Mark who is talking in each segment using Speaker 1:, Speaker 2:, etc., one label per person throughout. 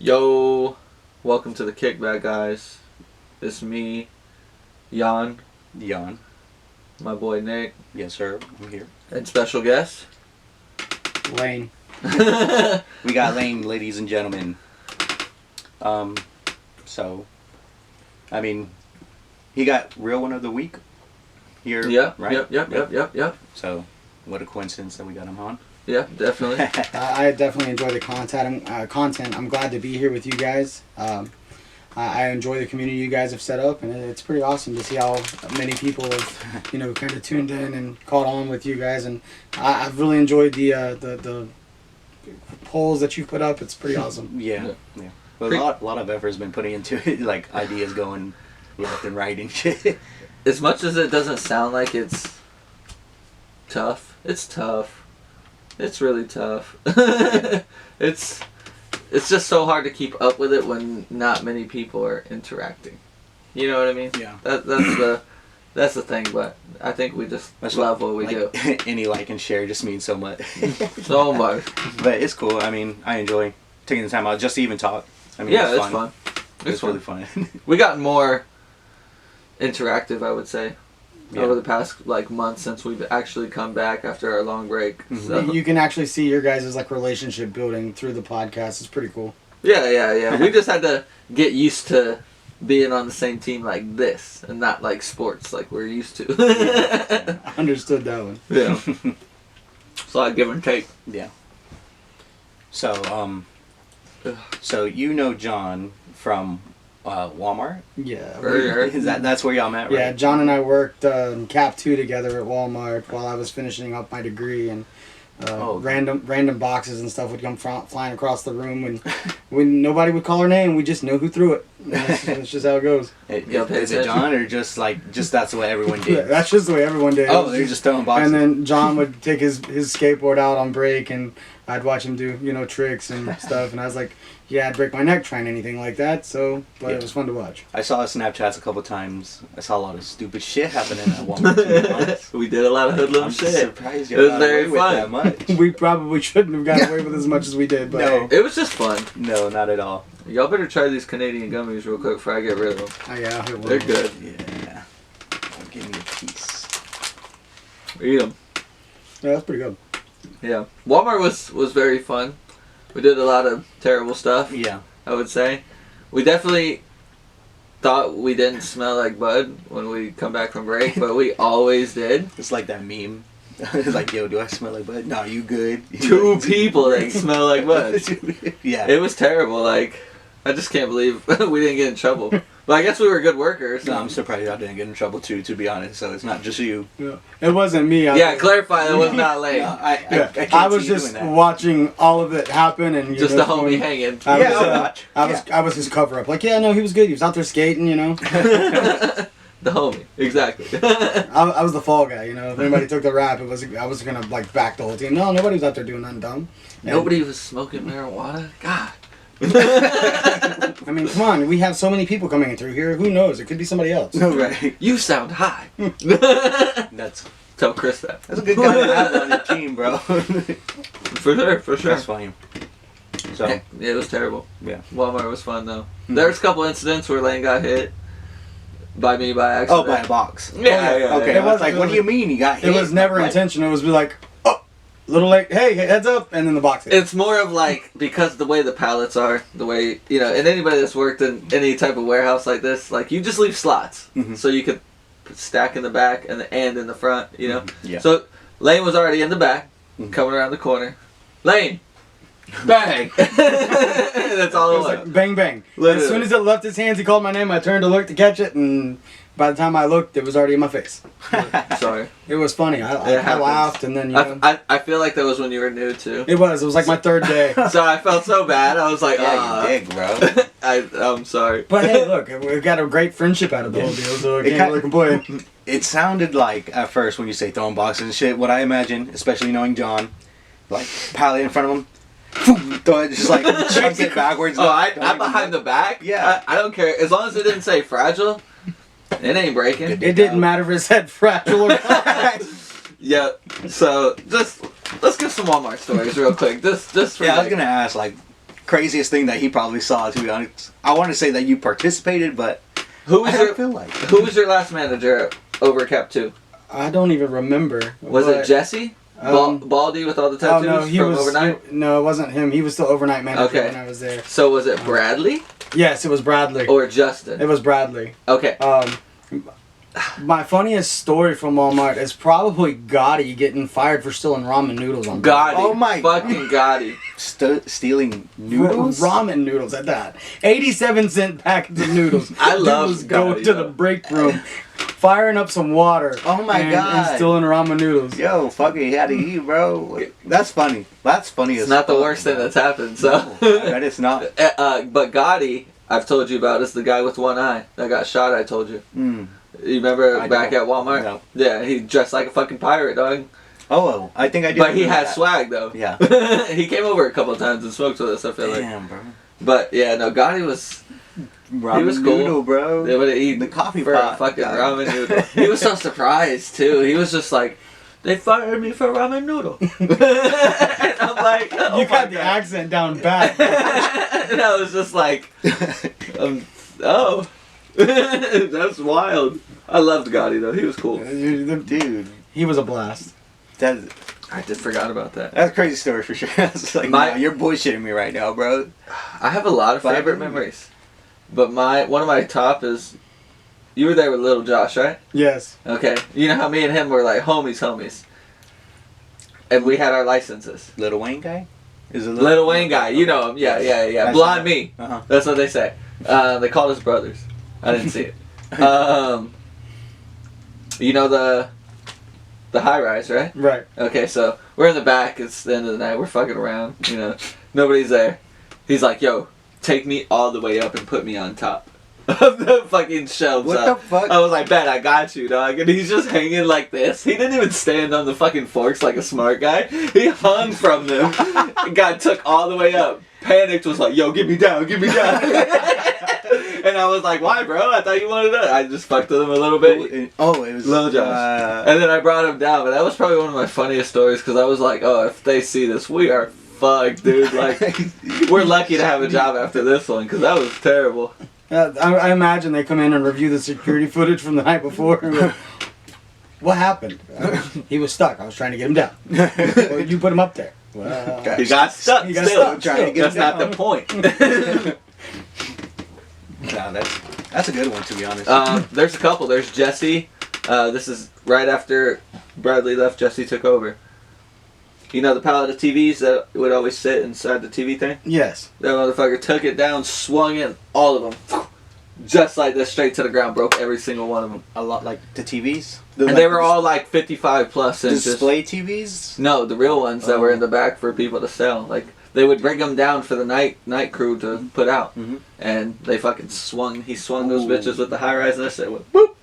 Speaker 1: Yo, welcome to the Kickback, guys. It's me, Jan,
Speaker 2: Jan.
Speaker 1: my boy Nick,
Speaker 2: Yes, sir. I'm here.
Speaker 1: and special guest.
Speaker 3: Lane.
Speaker 2: We got Lane, ladies and gentlemen. So, I mean, he got Real One of the Week here,
Speaker 1: Yeah,
Speaker 2: right?
Speaker 1: yep.
Speaker 2: So, what a coincidence that we got him on.
Speaker 1: Yeah, definitely.
Speaker 3: I definitely enjoy the content. I'm glad to be here with you guys. I enjoy the community you guys have set up, and it's pretty awesome to see how many people have, kind of tuned in and caught on with you guys. And I've really enjoyed the polls that you put up. It's pretty awesome.
Speaker 2: Yeah. Well, a lot of effort has been putting into it, like ideas going left and right and shit.
Speaker 1: As much as it doesn't sound like it's tough, it's tough. It's really tough. It's just so hard to keep up with it when not many people are interacting. You know what I mean?
Speaker 2: Yeah.
Speaker 1: That's the thing, but I think we just love what we do.
Speaker 2: Any like and share just means so much.
Speaker 1: So much.
Speaker 2: But it's cool. I mean, I enjoy taking the time out just to even talk. I mean,
Speaker 1: Yeah, it's fun.
Speaker 2: It's really fun.
Speaker 1: We got more interactive, I would say,
Speaker 2: Yeah.
Speaker 1: over the past month since we've actually come back after our long break.
Speaker 2: Mhm.
Speaker 1: So.
Speaker 3: You can actually see your guys' relationship building through the podcast. It's pretty cool.
Speaker 1: Yeah. We just had to get used to being on the same team like this and not like sports like we're used to.
Speaker 3: I understood that one.
Speaker 1: Yeah. It's a lot of give and take.
Speaker 2: Yeah. So you know John from Walmart?
Speaker 3: Yeah.
Speaker 2: That's where y'all met, right?
Speaker 3: Yeah, John and I worked Cap 2 together at Walmart while I was finishing up my degree, and random boxes and stuff would come flying across the room when nobody would call our name. We just know who threw it. That's just how it goes.
Speaker 2: Is it John or just that's the way everyone
Speaker 3: Yeah,
Speaker 2: did?
Speaker 3: that's just the way everyone did.
Speaker 2: Oh, they're just throwing boxes.
Speaker 3: And then John would take his skateboard out on break, and I'd watch him do tricks and stuff, and I was like, yeah, I'd break my neck trying anything like that. But it was fun to watch.
Speaker 2: I saw his Snapchats a couple times. I saw a lot of stupid shit happening at Walmart. To be honest.
Speaker 1: We did a lot of hoodlum
Speaker 2: I'm
Speaker 1: shit.
Speaker 2: surprised you
Speaker 1: It was
Speaker 2: got
Speaker 1: very
Speaker 2: away with
Speaker 1: fun.
Speaker 2: that much.
Speaker 3: We probably shouldn't have gotten away with as much as we did, but
Speaker 2: No.
Speaker 1: It was just fun.
Speaker 2: No, not at all.
Speaker 1: Y'all better try these Canadian gummies real quick before I get rid of them.
Speaker 3: yeah, I'll hit one.
Speaker 1: They're good.
Speaker 2: Yeah. Give me a piece.
Speaker 1: Eat them.
Speaker 3: Yeah, that's pretty good.
Speaker 1: Yeah. Walmart was very fun. We did a lot of terrible stuff.
Speaker 2: Yeah.
Speaker 1: I would say. We definitely thought we didn't smell like bud when we come back from break, but we always did.
Speaker 2: It's like that meme. It's like, yo, do I smell like bud? No, you good.
Speaker 1: Two people that smell like bud.
Speaker 2: Yeah.
Speaker 1: It was terrible. I just can't believe we didn't get in trouble. But I guess we were good workers.
Speaker 2: No, I'm surprised I didn't get in trouble too, to be honest. So it's not just you.
Speaker 3: Yeah. It wasn't me.
Speaker 1: Yeah, clarify that was not late.
Speaker 2: No, I can't
Speaker 3: I was
Speaker 2: see you
Speaker 3: just
Speaker 2: doing that.
Speaker 3: watching all of it happen, and
Speaker 1: Just the homie hanging.
Speaker 3: I was his cover up. Like, yeah, no, he was good. He was out there skating.
Speaker 1: The homie, exactly.
Speaker 3: I was the fall guy. If anybody took the rap, I was gonna back the whole team. No, nobody was out there doing nothing dumb. And,
Speaker 1: Nobody was smoking marijuana? God.
Speaker 3: I mean, come on. We have so many people coming in through here. Who knows? It could be somebody else.
Speaker 2: No, right.
Speaker 1: You sound high.
Speaker 2: That's
Speaker 1: Tell Chris that.
Speaker 2: a good guy to have on your team, bro.
Speaker 1: For sure.
Speaker 2: That's funny. So,
Speaker 1: Yeah, it was terrible.
Speaker 2: yeah.
Speaker 1: Walmart was fun though. There's a couple incidents where Lane got hit by me by accident.
Speaker 2: Oh, by a box.
Speaker 1: Yeah.
Speaker 2: Okay,
Speaker 3: It
Speaker 2: I was
Speaker 3: was-
Speaker 2: like,
Speaker 3: it
Speaker 2: what
Speaker 3: was-
Speaker 2: do you mean you got hit?
Speaker 3: It was never
Speaker 2: What?
Speaker 3: intentional. It was like, oh, little late. Hey, heads up, and then the box hit.
Speaker 1: It's more of because the way the pallets are, the way, and anybody that's worked in any type of warehouse like this, you just leave slots.
Speaker 2: Mhm.
Speaker 1: So you could stack in the back and in the front,
Speaker 2: Yeah.
Speaker 1: So Lane was already in the back,
Speaker 2: Mhm.
Speaker 1: coming around the corner. Lane! Bang! That's all
Speaker 3: It
Speaker 1: it
Speaker 3: was
Speaker 1: was.
Speaker 3: like bang bang.
Speaker 1: Literally.
Speaker 3: As soon as it left his hands, he called my name. I turned to look to catch it, and by the time I looked, it was already in my face.
Speaker 1: Sorry.
Speaker 3: It was funny. I
Speaker 1: happens.
Speaker 3: laughed, and then
Speaker 1: I feel like that was when you were new too.
Speaker 3: it was like my third day.
Speaker 1: So I felt so bad. I was like,
Speaker 2: Yeah, you dig, bro.
Speaker 1: I'm sorry.
Speaker 3: But hey, look, we got a great friendship out of the whole deal, so I can't really complain.
Speaker 2: It sounded like, at first, when you say throwing boxes and shit, what I imagine, especially knowing John, pallet in front of him, throw it, just chuck it backwards.
Speaker 1: Oh, I'm behind the back?
Speaker 2: Yeah.
Speaker 1: I don't care. As long as it didn't say fragile, it ain't breaking.
Speaker 2: Good.
Speaker 3: It didn't matter if his head fragile or not.
Speaker 1: Yeah. So, let's get some Walmart stories real quick. Just for
Speaker 2: Yeah, I was going to ask, craziest thing that he probably saw. To be honest, I want to say that you participated, but
Speaker 1: Who
Speaker 2: I
Speaker 1: was
Speaker 2: don't
Speaker 1: your
Speaker 2: feel like.
Speaker 1: Who was your last manager over at Cap 2?
Speaker 3: I don't even remember.
Speaker 1: Was it Jesse? Baldy with all the tattoos
Speaker 3: Oh no, he
Speaker 1: from
Speaker 3: was
Speaker 1: overnight?
Speaker 3: no, it wasn't him. He was still overnight manager
Speaker 1: Okay.
Speaker 3: when I was there.
Speaker 1: So was it Bradley
Speaker 3: Yes, it was Bradley.
Speaker 1: or Justin?
Speaker 3: It was Bradley.
Speaker 1: Okay.
Speaker 3: My funniest story from Walmart is probably Gotti getting fired for stealing ramen noodles on
Speaker 1: Gotti.
Speaker 2: Oh my-
Speaker 1: fucking Gotti.
Speaker 2: Stealing noodles.
Speaker 3: Ramen noodles at that. 87-cent packets of noodles.
Speaker 1: I
Speaker 3: Dude
Speaker 1: love
Speaker 3: was going
Speaker 1: Gotti,
Speaker 3: to
Speaker 1: though.
Speaker 3: the break room, firing up some water.
Speaker 2: Oh my
Speaker 3: and
Speaker 2: God.
Speaker 3: stealing ramen noodles.
Speaker 2: Yo, fuck it, he had to eat, bro. That's funny. That's funny as
Speaker 1: It's not the
Speaker 2: fuck,
Speaker 1: worst thing
Speaker 2: bro.
Speaker 1: that's happened. So,
Speaker 2: That is not.
Speaker 1: But Gotti, I've told you about, is the guy with one eye that got shot. I told you.
Speaker 2: Mm.
Speaker 1: You remember
Speaker 2: I
Speaker 1: back
Speaker 2: don't.
Speaker 1: at Walmart?
Speaker 2: No.
Speaker 1: Yeah, he dressed like a fucking pirate, dog.
Speaker 2: Oh, I think I did.
Speaker 1: But he
Speaker 2: remember
Speaker 1: had
Speaker 2: that.
Speaker 1: swag though.
Speaker 2: Yeah.
Speaker 1: He came over a couple of times and smoked with us. I feel like.
Speaker 2: Damn, bro.
Speaker 1: But yeah, no, Gotti was.
Speaker 2: Ramen
Speaker 1: was cool.
Speaker 2: noodle, bro.
Speaker 1: They would have eaten
Speaker 2: The coffee
Speaker 1: for
Speaker 2: pot.
Speaker 1: a fucking
Speaker 2: God.
Speaker 1: ramen noodle. He was so surprised too. He was just like, "They fired me for ramen noodle," and I'm like, "Oh
Speaker 3: You
Speaker 1: my
Speaker 3: got the
Speaker 1: God."
Speaker 3: accent down bad.
Speaker 1: And I was just like, "Oh, that's wild." I loved Gotti though. He was cool.
Speaker 2: Dude,
Speaker 3: He was a blast.
Speaker 2: that's
Speaker 1: I just forgot about that.
Speaker 2: a crazy story for sure. It's like,
Speaker 1: My-
Speaker 2: nah, you're bullshitting me right now, bro.
Speaker 1: I have a lot of favorite memories, but one of my top is you were there with Little Josh, right?
Speaker 3: Yes.
Speaker 1: Okay, you know how me and him were like homies, and we had our licenses.
Speaker 2: Little Wayne guy? Is it
Speaker 1: Little Wayne guy, you know him, yeah.
Speaker 2: That's
Speaker 1: Blonde
Speaker 2: right.
Speaker 1: me,
Speaker 2: Uh-huh.
Speaker 1: that's what they say. They called us brothers. I didn't see it. You know the high rise, right?
Speaker 3: Right.
Speaker 1: Okay, so we're in the back. It's the end of the night. We're fucking around. You know, nobody's there. He's like, "Yo, take me all the way up and put me on top of the fucking shelves."
Speaker 2: What
Speaker 1: up.
Speaker 2: the fuck?
Speaker 1: I was like, "Bet, I got you, dog." And he's just hanging like this. He didn't even stand on the fucking forks like a smart guy. He hung from them. Took all the way up. Panicked, was like, "Yo, get me down, get me down." And I was like, "Why, bro? I thought you wanted that." I just fucked with him a little bit.
Speaker 2: Oh, it was
Speaker 1: Little Josh. And then I brought him down, but that was probably one of my funniest stories because I was like, "Oh, if they see this, we are fucked, dude." Like, we're lucky to have a job after this one because that was terrible.
Speaker 3: I imagine they come in and review the security footage from the night before. And go, what happened? He was stuck. I was trying to get him down. Well, you put him up there. Well,
Speaker 2: Okay.
Speaker 1: He got stuck.
Speaker 3: He got
Speaker 1: still.
Speaker 3: stuck,
Speaker 2: trying to get
Speaker 1: That's
Speaker 2: him
Speaker 1: not
Speaker 2: down.
Speaker 1: the point.
Speaker 2: Nah, that's a good one, to be honest.
Speaker 1: There's a couple. There's Jesse. This is right after Bradley left. Jesse took over. You know the pallet of TVs that would always sit inside the TV thing?
Speaker 3: yes.
Speaker 1: That motherfucker took it down, swung it, all of them. Just like this, straight to the ground, broke every single one of them.
Speaker 2: A lot like the TVs.
Speaker 1: And they were all like 55 plus inches.
Speaker 2: display TVs.
Speaker 1: No, the real ones that were in the back for people to sell. Like, they would bring them down for the night crew to put out.
Speaker 2: Mhm.
Speaker 1: And they fucking he swung those
Speaker 2: Ooh.
Speaker 1: bitches with the high rise and I said, went, boop.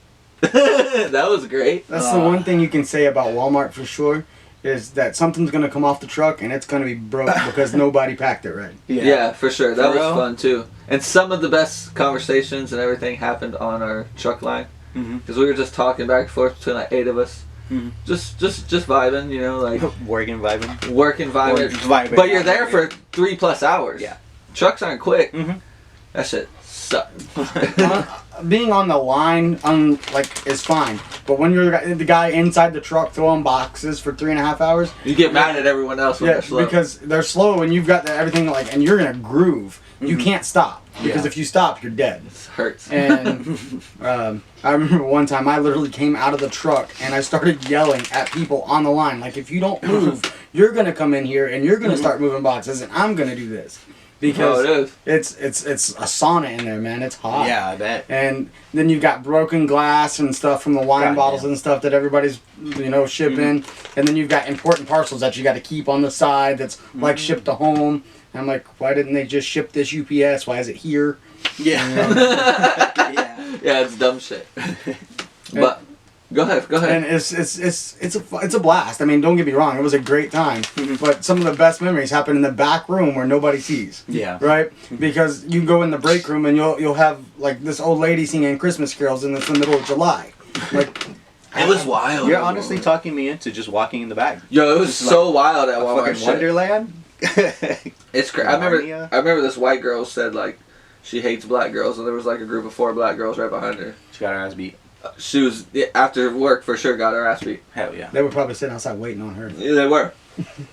Speaker 1: That was great.
Speaker 3: That's the one thing you can say about Walmart for sure is that something's going to come off the truck and it's going to be broke because nobody packed it right.
Speaker 1: Yeah, for sure. That
Speaker 2: For
Speaker 1: was
Speaker 2: real?
Speaker 1: fun too. And some of the best conversations and everything happened on our truck line.
Speaker 2: Mhm.
Speaker 1: Because we were just talking back and forth between like 8 of us.
Speaker 2: Mhm.
Speaker 1: Just vibing, you know, like
Speaker 2: Working, vibing.
Speaker 1: working, vibing.
Speaker 2: Vibing.
Speaker 1: But you're there for 3+ hours.
Speaker 2: Yeah.
Speaker 1: Trucks aren't quick.
Speaker 2: Mhm.
Speaker 1: That shit sucked.
Speaker 3: Being on the line is fine, but when you're the guy inside the truck throwing boxes for 3.5 hours,
Speaker 1: You get mad at everyone else when
Speaker 3: yeah,
Speaker 1: they're slow.
Speaker 3: because they're slow and you've got everything and you're in a groove. You can't stop because
Speaker 2: Yeah.
Speaker 3: if you stop, you're dead.
Speaker 1: It hurts.
Speaker 3: And I remember one time I literally came out of the truck and I started yelling at people on the line, like, if you don't move, you're gonna come in here and you're gonna start moving boxes and I'm gonna do this. Because
Speaker 1: Oh, it is.
Speaker 3: it's a sauna in there, man. It's hot.
Speaker 2: Yeah, I bet.
Speaker 3: And then you've got broken glass and stuff from the wine
Speaker 2: God,
Speaker 3: bottles
Speaker 2: yeah.
Speaker 3: and stuff that everybody's, shipping. And then you've got important parcels that you got to keep on the side that's like shipped to home. And I'm like, why didn't they just ship this UPS? Why is it here?
Speaker 2: Yeah. Yeah.
Speaker 1: Yeah, it's dumb shit. But go ahead.
Speaker 3: And it's a blast. I mean, don't get me wrong, it was a great time. But some of the best memories happen in the back room where nobody sees.
Speaker 2: Yeah.
Speaker 3: Right? Because you go in the break room and you'll have like this old lady singing Christmas carols and it's the middle of July. Like
Speaker 1: It was wild.
Speaker 2: You're honestly talking me into just walking in the back.
Speaker 1: Yo, it was
Speaker 2: Just
Speaker 1: so wild at
Speaker 2: A
Speaker 1: Walmart.
Speaker 2: fucking
Speaker 1: shit.
Speaker 2: Wonderland.
Speaker 1: It's crazy. I
Speaker 2: Narnia?
Speaker 1: remember this white girl said like she hates black girls, and there was like a group of 4 black girls right behind her.
Speaker 2: She got her ass beat.
Speaker 1: She was after work for sure got her ass beat.
Speaker 2: Hell yeah.
Speaker 3: They were probably sitting outside waiting on her.
Speaker 1: Yeah, they were.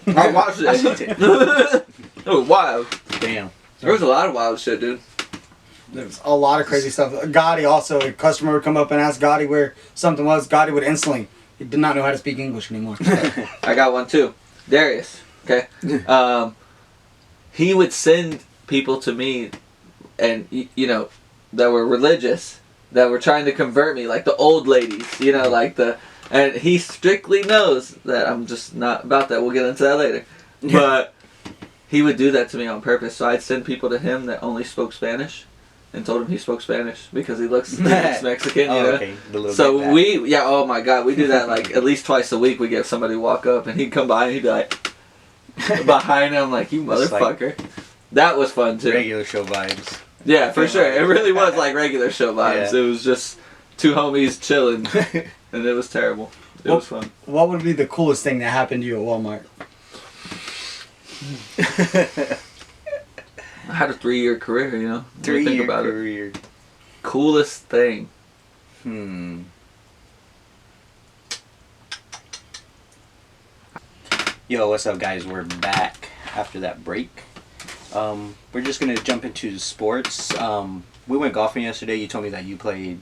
Speaker 1: I watched it.
Speaker 2: I seen it.
Speaker 1: It was wild.
Speaker 2: Damn.
Speaker 1: There was a lot of wild shit, dude.
Speaker 3: There's a lot of crazy stuff. Gotti also, a customer would come up and ask Gotti where something was. Gotti would instantly, he did not know how to speak English anymore.
Speaker 1: I got one too. Darius. Okay. He would send people to me, and you know, that were religious, that were trying to convert me, like the old ladies. You know, like the. And he strictly knows that I'm just not about that. We'll get into that later. But he would do that to me on purpose. So I'd send people to him that only spoke Spanish and told him he spoke Spanish because he looks Mexican, you know?
Speaker 2: Okay. The little
Speaker 1: So
Speaker 2: bit back.
Speaker 1: oh my God, we do that like at least twice a week. We get somebody walk up and he'd come by and he'd be like, behind him, like, you
Speaker 2: Just like-
Speaker 1: motherfucker. That was fun too.
Speaker 2: Regular show vibes.
Speaker 1: Yeah, for sure. It really was like regular show vibes.
Speaker 2: Yeah.
Speaker 1: It was just 2 homies chilling. And it was terrible. It was fun.
Speaker 3: What would be the coolest thing that happened to you at Walmart?
Speaker 1: I had a 3-year career, you know. When you
Speaker 2: 3-year
Speaker 1: think about it.
Speaker 2: career.
Speaker 1: Coolest thing.
Speaker 2: Yo, what's up, guys? We're back after that break. We're just gonna jump into sports. We went golfing yesterday. You told me that you played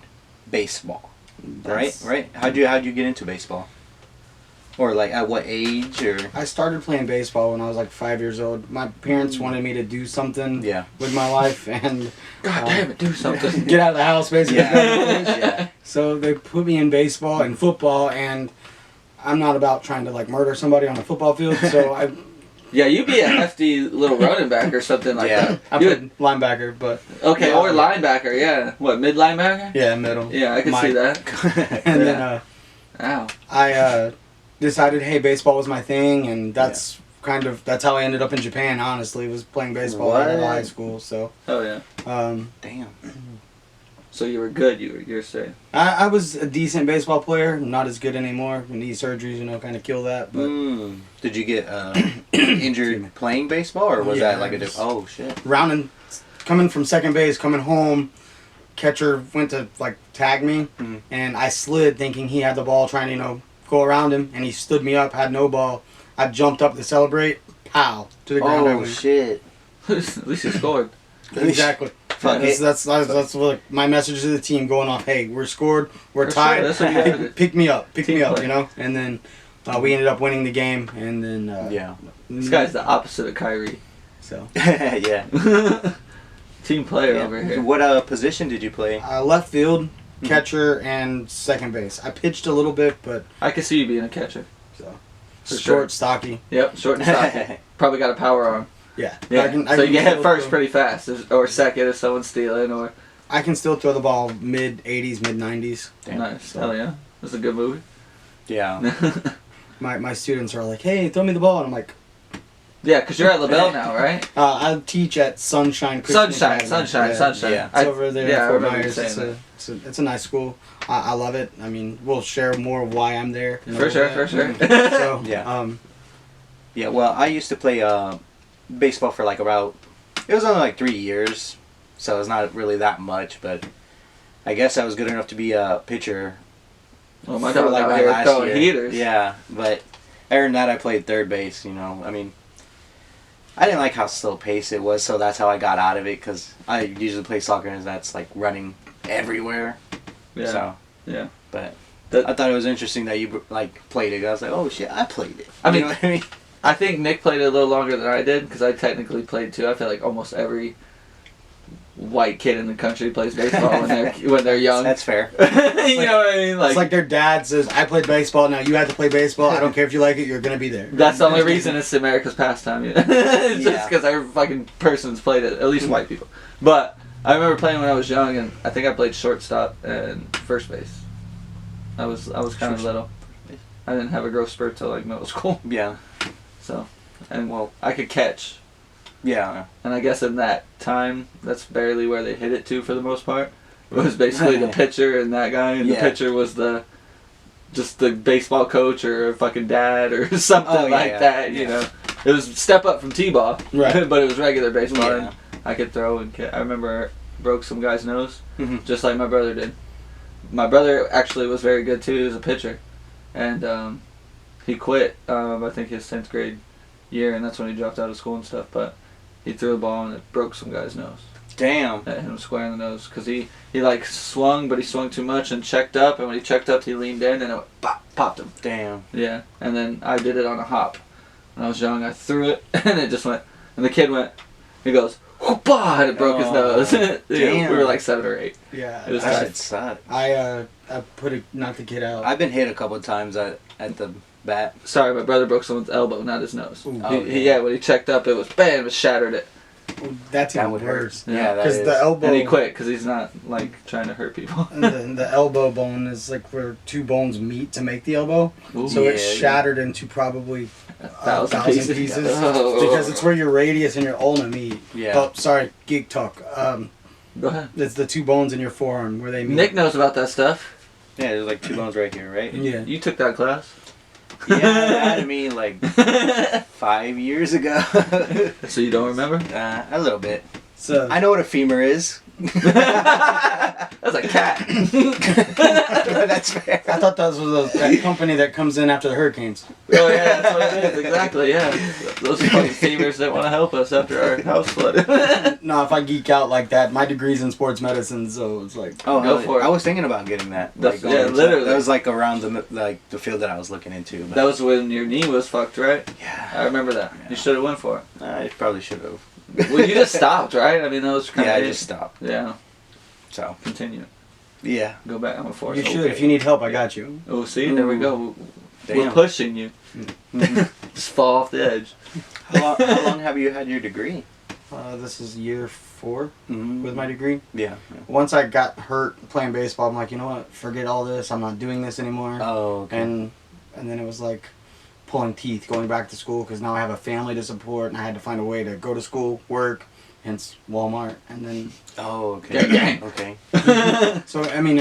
Speaker 2: baseball,
Speaker 3: That's-
Speaker 2: right? How'd you get into baseball? Or like at what age? Or
Speaker 3: I started playing baseball when I was like 5 years old. My parents wanted me to do something
Speaker 2: yeah,
Speaker 3: with my life and
Speaker 1: God damn it, do something.
Speaker 3: get out of the house, basically.
Speaker 2: yeah.
Speaker 3: So they put me in baseball and football, and I'm not about trying to like murder somebody on a football field. So I
Speaker 1: Yeah, you'd be a hefty little running back or something like
Speaker 2: Yeah.
Speaker 1: that.
Speaker 3: I
Speaker 1: You
Speaker 3: played linebacker, but
Speaker 1: okay,
Speaker 3: Yeah.
Speaker 1: or linebacker, yeah. What, mid linebacker?
Speaker 3: yeah, middle.
Speaker 1: Yeah, I can see that.
Speaker 3: And
Speaker 1: Yeah.
Speaker 3: then
Speaker 1: Ow.
Speaker 3: I decided, hey, baseball was my thing, and that's that's how I ended up in Japan. Honestly, was playing baseball out of
Speaker 2: What?
Speaker 3: high school. So
Speaker 1: Oh yeah.
Speaker 2: Damn.
Speaker 1: So you were good, you're saying.
Speaker 3: I was a decent baseball player. Not as good anymore. Knee surgeries, kind of kill that. But
Speaker 2: Did you get injured playing baseball, or was
Speaker 3: Yeah,
Speaker 2: that like a
Speaker 3: just-
Speaker 2: oh shit?
Speaker 3: rounding, coming from second base, coming home, catcher went to like tag me,
Speaker 2: Mhm.
Speaker 3: and I slid thinking he had the ball, trying to go around him, and he stood me up, had no ball. I jumped up to celebrate, pow, to the ground. I
Speaker 2: Oh
Speaker 3: went.
Speaker 2: shit!
Speaker 1: At least you scored.
Speaker 3: Exactly.
Speaker 2: Fuck it.
Speaker 3: That's what my message to the team going off. Hey, we're scored, we're
Speaker 1: For sure,
Speaker 3: tied.
Speaker 1: that's what you gotta do.
Speaker 3: Pick me up,
Speaker 1: Team play.
Speaker 3: And then we ended up winning the game, and then
Speaker 2: Yeah.
Speaker 1: This guy's the opposite of Kyrie.
Speaker 3: So
Speaker 2: Yeah.
Speaker 1: Team player
Speaker 2: Yeah.
Speaker 1: over here.
Speaker 2: What position did you play?
Speaker 3: left field, catcher, and second base. I pitched a little bit, but
Speaker 1: I could see you being a catcher.
Speaker 3: so
Speaker 1: For
Speaker 3: short,
Speaker 1: sure.
Speaker 3: stocky.
Speaker 1: Yep, short and stocky. Probably got a power arm.
Speaker 3: Yeah.
Speaker 1: Yeah.
Speaker 3: I can
Speaker 1: So you get hit
Speaker 3: still
Speaker 1: first
Speaker 3: throw-
Speaker 1: pretty fast, or second if someone's stealing, or
Speaker 3: I can still throw the ball mid 80s, mid 90s.
Speaker 2: Damn.
Speaker 1: nice. Hell yeah, that's a good movie.
Speaker 2: Yeah.
Speaker 3: My students are like, hey, throw me the ball, and I'm like,
Speaker 1: Yeah, because you're at LaBelle now, right?
Speaker 3: I teach at Sunshine Christian
Speaker 1: Sunshine,
Speaker 3: Academy.
Speaker 1: sunshine,
Speaker 3: Yeah.
Speaker 1: sunshine.
Speaker 2: Yeah.
Speaker 3: It's over there
Speaker 1: yeah, I
Speaker 3: in Fort
Speaker 1: remember you
Speaker 3: Myers.
Speaker 1: saying
Speaker 3: It's a nice school. I love it. I mean, we'll share more of why I'm there.
Speaker 1: For sure, for sure.
Speaker 3: So,
Speaker 2: Yeah. Yeah. Well, I used to play baseball for like about. It was only like 3 years, so it's not really that much. But I guess I was good enough to be a pitcher.
Speaker 1: Well, my
Speaker 2: for,
Speaker 1: dog
Speaker 2: like,
Speaker 1: out
Speaker 2: my
Speaker 1: here
Speaker 2: last
Speaker 1: throwing
Speaker 2: year.
Speaker 1: heaters.
Speaker 2: Yeah, but other than that, I played third base. I mean, I didn't like how slow paced it was, so that's how I got out of it. Because I usually play soccer, and that's like running everywhere.
Speaker 1: Yeah.
Speaker 2: So,
Speaker 1: Yeah.
Speaker 2: but
Speaker 1: That-
Speaker 2: I thought it was interesting that you like played it. I was like, oh shit, I played it.
Speaker 1: I
Speaker 2: You
Speaker 1: mean-
Speaker 2: know what I mean?
Speaker 1: I think Nick played it a little longer than I did because I technically played too. I feel like almost every white kid in the country plays baseball when they're young.
Speaker 2: That's fair.
Speaker 1: You know what I mean?
Speaker 3: It's like their dad says, I played baseball, now you have to play baseball. I don't care if you like it, you're going to be there.
Speaker 1: that's the only reason it's America's pastime. It's just
Speaker 2: Yeah.
Speaker 1: because every fucking person's played it, at least white people. But I remember playing when I was young, and I think I played shortstop and first base. I was kind of little. I didn't have a growth spurt till like middle school.
Speaker 2: Yeah.
Speaker 1: So, and well, I could catch.
Speaker 2: Yeah.
Speaker 1: And I guess in that time, that's barely where they hit it to for the most part. It was basically the pitcher and that guy, and
Speaker 2: Yeah.
Speaker 1: the pitcher was just the baseball coach or a fucking dad or something
Speaker 2: Oh, yeah,
Speaker 1: like
Speaker 2: yeah.
Speaker 1: that, you
Speaker 2: Yeah.
Speaker 1: know. It was step up from t-ball,
Speaker 3: Right.
Speaker 1: but it was regular baseball.
Speaker 2: Yeah.
Speaker 1: And I could throw and I remember broke some guy's nose,
Speaker 2: Mhm.
Speaker 1: just like my brother did. My brother actually was very good too. He was a pitcher, and he quit. I think his 10th grade year, and that's when he dropped out of school and stuff. But he threw a ball and it broke some guy's nose.
Speaker 2: Damn.
Speaker 1: Hit him square in the nose because he like swung, but he swung too much and checked up. And when he checked up, he leaned in and it went, pop, popped him.
Speaker 2: Damn.
Speaker 1: Yeah, and then I did it on a hop. When I was young, I threw it and it just went. And the kid went. He goes, whoopah, and it broke his
Speaker 2: Oh,
Speaker 1: nose. Yeah,
Speaker 2: damn.
Speaker 1: we were like 7 or 8.
Speaker 3: Yeah.
Speaker 1: It was
Speaker 2: That
Speaker 1: tight.
Speaker 2: shit sucked.
Speaker 3: I knocked the kid out.
Speaker 2: I've been hit a couple of times at the bat.
Speaker 1: Sorry, my brother broke someone's elbow, not his nose.
Speaker 3: Ooh.
Speaker 2: Oh,
Speaker 1: Yeah, when he checked up, it was bam, it shattered it.
Speaker 3: That's
Speaker 2: That
Speaker 3: even
Speaker 2: would hurt.
Speaker 3: worse.
Speaker 2: Yeah, that
Speaker 3: Because
Speaker 2: is.
Speaker 3: the elbow
Speaker 1: And he quit because he's not like trying to hurt people.
Speaker 3: and the elbow bone is like where two bones meet to make the elbow.
Speaker 1: Ooh,
Speaker 3: So it's
Speaker 2: Yeah, yeah.
Speaker 3: shattered into probably
Speaker 1: 1,000
Speaker 3: 1,000
Speaker 1: pieces.
Speaker 3: pieces.
Speaker 1: Oh.
Speaker 3: Because it's where your radius and your ulna meet.
Speaker 2: Yeah.
Speaker 3: Oh, sorry, geek talk.
Speaker 1: Go ahead.
Speaker 3: It's the two bones in your forearm where they meet.
Speaker 1: Nick knows about that stuff.
Speaker 2: Yeah, there's like 2 bones right here, right?
Speaker 3: Yeah.
Speaker 1: You took that class.
Speaker 2: Yeah, that happened to me like 5 years ago.
Speaker 1: So you don't remember?
Speaker 2: A little bit.
Speaker 3: So
Speaker 2: I know what a femur is.
Speaker 1: That's a cat.
Speaker 2: That's fair.
Speaker 3: I thought that was that company that comes in after the hurricanes.
Speaker 1: Oh yeah, that's what it is. Exactly. Yeah, those fucking femurs that want to help us after our house flooded.
Speaker 3: No, if I geek out like that, my degree's in sports medicine, so it's like
Speaker 2: Oh,
Speaker 1: Go
Speaker 2: hell
Speaker 1: for
Speaker 2: yeah.
Speaker 1: it.
Speaker 2: I was thinking about getting that.
Speaker 1: That's-
Speaker 2: going
Speaker 1: yeah,
Speaker 2: into
Speaker 1: literally.
Speaker 2: That was like around the field that I was looking into. But
Speaker 1: That was when your knee was fucked, right? I
Speaker 2: yeah,
Speaker 1: remember that.
Speaker 2: Yeah.
Speaker 1: You should have went for it.
Speaker 2: I probably should have.
Speaker 1: Well, you just stopped, right? I mean, that was kind
Speaker 2: Yeah,
Speaker 1: of
Speaker 2: I just stopped.
Speaker 1: Yeah.
Speaker 2: So
Speaker 1: Continue.
Speaker 2: yeah,
Speaker 1: Go back on the force.
Speaker 3: you should. If you need help, I got you.
Speaker 1: Oh, see, there we go. We're
Speaker 2: damn.
Speaker 1: pushing you.
Speaker 2: Mhm.
Speaker 1: Just fall off the edge.
Speaker 2: how long have you had your degree?
Speaker 3: This is year 4
Speaker 2: Mm-hmm.
Speaker 3: with my degree.
Speaker 2: Yeah.
Speaker 3: Once I got hurt playing baseball, I'm like, you know what? Forget all this. I'm not doing this anymore.
Speaker 2: Oh, okay.
Speaker 3: And then it was like pulling teeth going back to school because now I have a family to support and I had to find a way to go to school, work, hence Walmart, and then
Speaker 2: Oh, okay.
Speaker 1: Gang, gang.
Speaker 2: Okay.
Speaker 3: so I mean,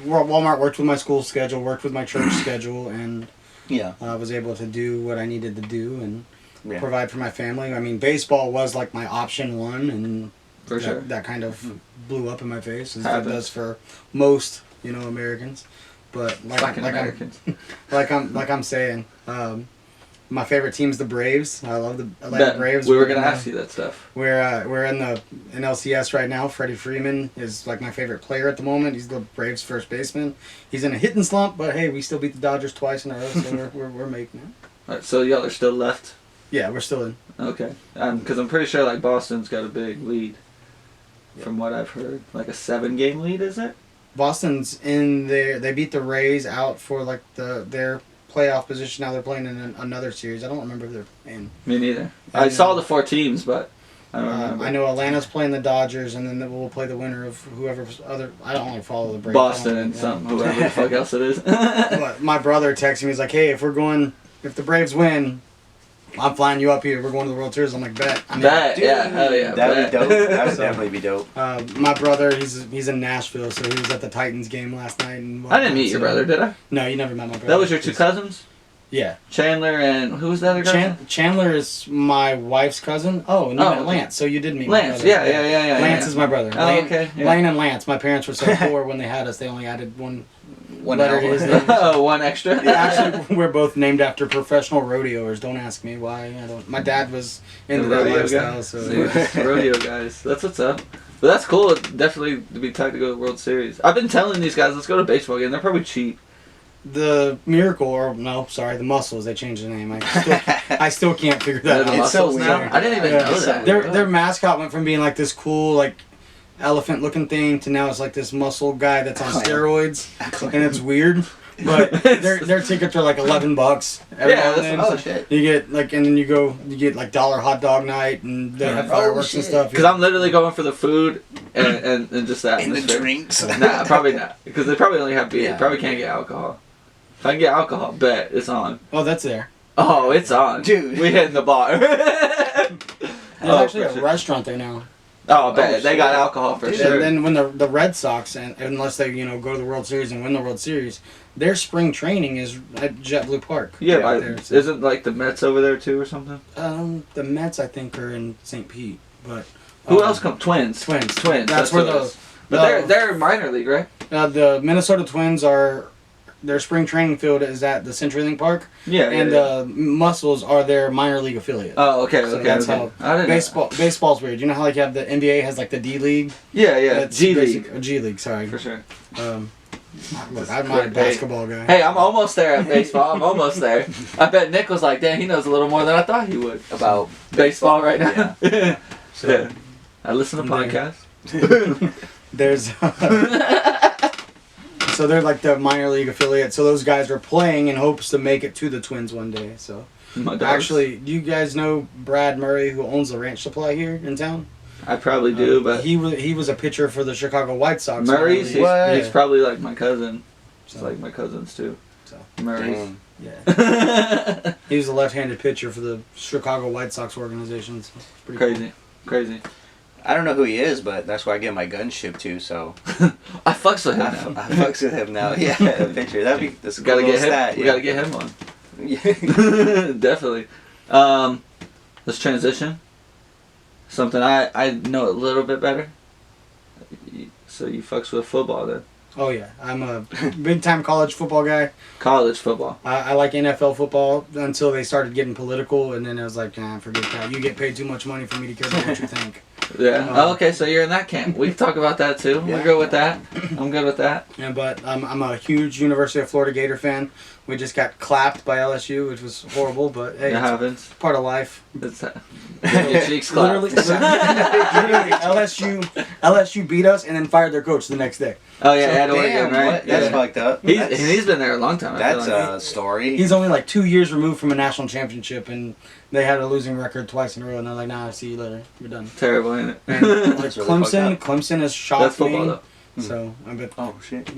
Speaker 3: Walmart worked with my school schedule, worked with my church schedule, and
Speaker 2: Yeah.
Speaker 3: I was able to do what I needed to do and
Speaker 2: Yeah.
Speaker 3: provide for my family. I mean, baseball was like my option one, and
Speaker 1: For sure.
Speaker 3: that kind of blew up in my face, as it
Speaker 1: Happens.
Speaker 3: does for most, Americans. But
Speaker 1: Fucking Americans.
Speaker 3: like I'm saying, my favorite team's the Braves. I love the Atlanta
Speaker 1: Bet.
Speaker 3: Braves.
Speaker 1: We were going to ask you that stuff.
Speaker 3: We're in the LCS right now. Freddie Freeman is like my favorite player at the moment. He's the Braves' first baseman. He's in a hitting slump, but hey, we still beat the Dodgers twice in a row, so we're making it.
Speaker 1: All right, so y'all are still left?
Speaker 3: Yeah, we're still in.
Speaker 1: Okay. Because I'm pretty sure like Boston's got a big lead. From what I've heard. Like a 7-game lead, is it?
Speaker 3: Boston's in there. They beat the Rays out for like their playoff position. Now they're playing in another series. I don't remember if they're in.
Speaker 1: Me neither.
Speaker 3: I
Speaker 1: I saw
Speaker 3: know.
Speaker 1: the 4 teams, but I don't remember.
Speaker 3: I know Atlanta's playing the Dodgers, and then we'll play the winner of whoever's other. I don't really follow the Braves.
Speaker 1: Boston
Speaker 3: I don't-
Speaker 1: and
Speaker 3: yeah.
Speaker 1: something, whoever the fuck else it is.
Speaker 3: But my brother texted me. He's like, "Hey, if the Braves win, I'm flying you up here. We're going to the World Series." I'm like, "Bet." I mean,
Speaker 1: Bet, yeah, hell yeah.
Speaker 2: That would be
Speaker 1: bet.
Speaker 2: dope. That would
Speaker 3: So-
Speaker 2: definitely be dope.
Speaker 3: My brother, he's in Nashville, so he was at the Titans game last night. And
Speaker 1: I didn't meet your brother, did I?
Speaker 3: No, you never met my brother.
Speaker 1: That was your 2 cousins?
Speaker 3: Yeah.
Speaker 1: Chandler and who was the other guy?
Speaker 3: Chandler is my wife's cousin. Oh, and you
Speaker 1: Oh,
Speaker 3: met
Speaker 1: okay.
Speaker 3: Lance, so you did meet my
Speaker 1: Lance,
Speaker 3: brother.
Speaker 1: yeah.
Speaker 3: Lance
Speaker 1: yeah.
Speaker 3: is my brother.
Speaker 1: Oh,
Speaker 3: Lane,
Speaker 1: okay, yeah.
Speaker 3: Lane and Lance. My parents were so poor when they had us, they only added one
Speaker 2: One
Speaker 3: letter to
Speaker 2: hour.
Speaker 3: his name.
Speaker 1: Oh, one extra.
Speaker 3: Actually, we're both named after professional rodeoers. Don't ask me why. I don't. My dad was into
Speaker 1: The
Speaker 3: that
Speaker 1: rodeo
Speaker 3: lifestyle,
Speaker 1: guy.
Speaker 3: so
Speaker 1: Dude, rodeo guys. That's what's up. But that's cool. Definitely to be tied to go to the World Series. I've been telling these guys, let's go to a baseball game. They're probably cheap.
Speaker 3: the Miracle, or no, sorry, the Muscles. They changed the name. I still can't figure
Speaker 1: They're
Speaker 3: that
Speaker 1: the
Speaker 3: out.
Speaker 2: It's so
Speaker 1: Muscles now.
Speaker 2: weird.
Speaker 1: I didn't even
Speaker 3: Yeah.
Speaker 1: know
Speaker 2: It's
Speaker 1: that.
Speaker 3: Their mascot went from being like this cool like elephant looking thing to now it's like this muscle guy that's on
Speaker 2: Clown.
Speaker 3: steroids, and it's weird. But their tickets are like $11 every
Speaker 1: Yeah,
Speaker 3: now and
Speaker 1: that's
Speaker 3: then.
Speaker 1: what I'm
Speaker 2: Oh shit.
Speaker 3: You get like, and then you get like dollar hot dog night, and they have
Speaker 2: Oh,
Speaker 3: fireworks and
Speaker 2: shit.
Speaker 3: stuff.
Speaker 1: Because I'm literally going for the food and just that
Speaker 2: And the
Speaker 1: atmosphere.
Speaker 2: drinks.
Speaker 1: Nah, probably not. Because they probably only have beer.
Speaker 2: Yeah.
Speaker 1: Probably can't get alcohol. If I can get alcohol, bet it's on.
Speaker 3: Oh, that's there.
Speaker 1: Oh, it's on.
Speaker 2: Dude.
Speaker 1: We hitting the bar.
Speaker 3: There's
Speaker 1: Oh,
Speaker 3: actually
Speaker 1: for
Speaker 3: a
Speaker 1: sure.
Speaker 3: restaurant there now.
Speaker 1: Oh, I bet
Speaker 2: Oh,
Speaker 1: they got
Speaker 2: shit.
Speaker 1: alcohol for
Speaker 2: Dude,
Speaker 1: sure.
Speaker 3: And then when the Red Sox, and unless they go to the World Series and win the World Series, their spring training is at JetBlue Park.
Speaker 1: yeah,
Speaker 2: Yeah,
Speaker 1: but
Speaker 3: there, so-
Speaker 1: isn't like the Mets over there too or something?
Speaker 3: The Mets I think are in St. Pete, but
Speaker 1: Who else come? Twins.
Speaker 3: Twins.
Speaker 1: Twins.
Speaker 3: That's where
Speaker 1: who it
Speaker 3: the-
Speaker 1: is. But they're minor league, right?
Speaker 3: The Minnesota Twins are their spring training field is at the CenturyLink Park,
Speaker 1: Yeah.
Speaker 3: and the Muscles are their minor league affiliate.
Speaker 1: Oh, okay,
Speaker 3: So
Speaker 1: okay.
Speaker 3: that's
Speaker 1: okay.
Speaker 3: how
Speaker 1: I didn't
Speaker 3: baseball's weird. You know how like you have the NBA has like the D League.
Speaker 1: Yeah, yeah.
Speaker 3: That's
Speaker 1: G League
Speaker 3: G League. Sorry.
Speaker 1: for sure.
Speaker 3: Look, I'm not a basketball guy.
Speaker 1: Hey, I'm almost there at baseball. I'm almost there. I bet Nick was like, "Damn, he knows a little more than I thought he would
Speaker 2: About
Speaker 1: baseball right now." Yeah.
Speaker 3: So
Speaker 1: I listen to
Speaker 3: There.
Speaker 1: podcasts.
Speaker 3: there's so they're like the minor league affiliate. So those guys are playing in hopes to make it to the Twins one day. So
Speaker 1: My dogs.
Speaker 3: actually, do you guys know Brad Murray, who owns the Ranch Supply here in town?
Speaker 1: I probably do, but
Speaker 3: he was a pitcher for the Chicago White Sox.
Speaker 1: Murray's he's,
Speaker 3: minor league.
Speaker 1: he's probably like my cousin. It's
Speaker 3: So-
Speaker 1: like my cousins too.
Speaker 3: So.
Speaker 1: Murray's.
Speaker 2: Dang.
Speaker 3: Yeah. He was a left-handed pitcher for the Chicago White Sox organization. So it's pretty
Speaker 1: Crazy, crazy.
Speaker 2: I don't know who he is, but that's where I get my gun shipped to. So
Speaker 1: I fucks with
Speaker 2: I,
Speaker 1: him now.
Speaker 2: I fucks with him now. Yeah, a picture. That's a
Speaker 1: Gotta
Speaker 2: cool
Speaker 1: get him.
Speaker 2: stat.
Speaker 1: We
Speaker 2: yeah.
Speaker 1: gotta get him on.
Speaker 2: Yeah.
Speaker 1: Definitely. Let's transition. Something I know a little bit better. So you fucks with football then?
Speaker 3: Oh yeah, I'm a big-time college football guy.
Speaker 1: College football.
Speaker 3: I like NFL football until they started getting political, and then I was like, nah, forget that. You get paid too much money for me to care about what you think.
Speaker 1: Yeah. Oh, okay, so you're in that camp. We can talk about that too. We're
Speaker 3: Yeah.
Speaker 1: good with that. I'm good with that.
Speaker 3: Yeah, but I'm a huge University of Florida Gator fan. We just got clapped by LSU, which was horrible, but hey,
Speaker 1: It
Speaker 3: it's
Speaker 1: happens.
Speaker 3: part of life.
Speaker 1: It's your cheeks clap.
Speaker 3: Literally, LSU beat us and then fired their coach the next day.
Speaker 1: Oh yeah, at
Speaker 2: Damn,
Speaker 1: Oregon, right?
Speaker 2: what? That's
Speaker 1: Yeah.
Speaker 2: fucked up.
Speaker 1: He's been there a long time. I feel
Speaker 2: That's
Speaker 1: like.
Speaker 2: a story.
Speaker 3: He's only like 2 years removed from a national championship, and they had a losing record twice in a row, and they're like, nah, see you later. We're done.
Speaker 1: Terrible, ain't it?
Speaker 3: And, like,
Speaker 2: That's really fucked up.
Speaker 3: Clemson has shocked
Speaker 1: That's football
Speaker 3: me.
Speaker 1: though.
Speaker 3: So, but
Speaker 2: Oh shit.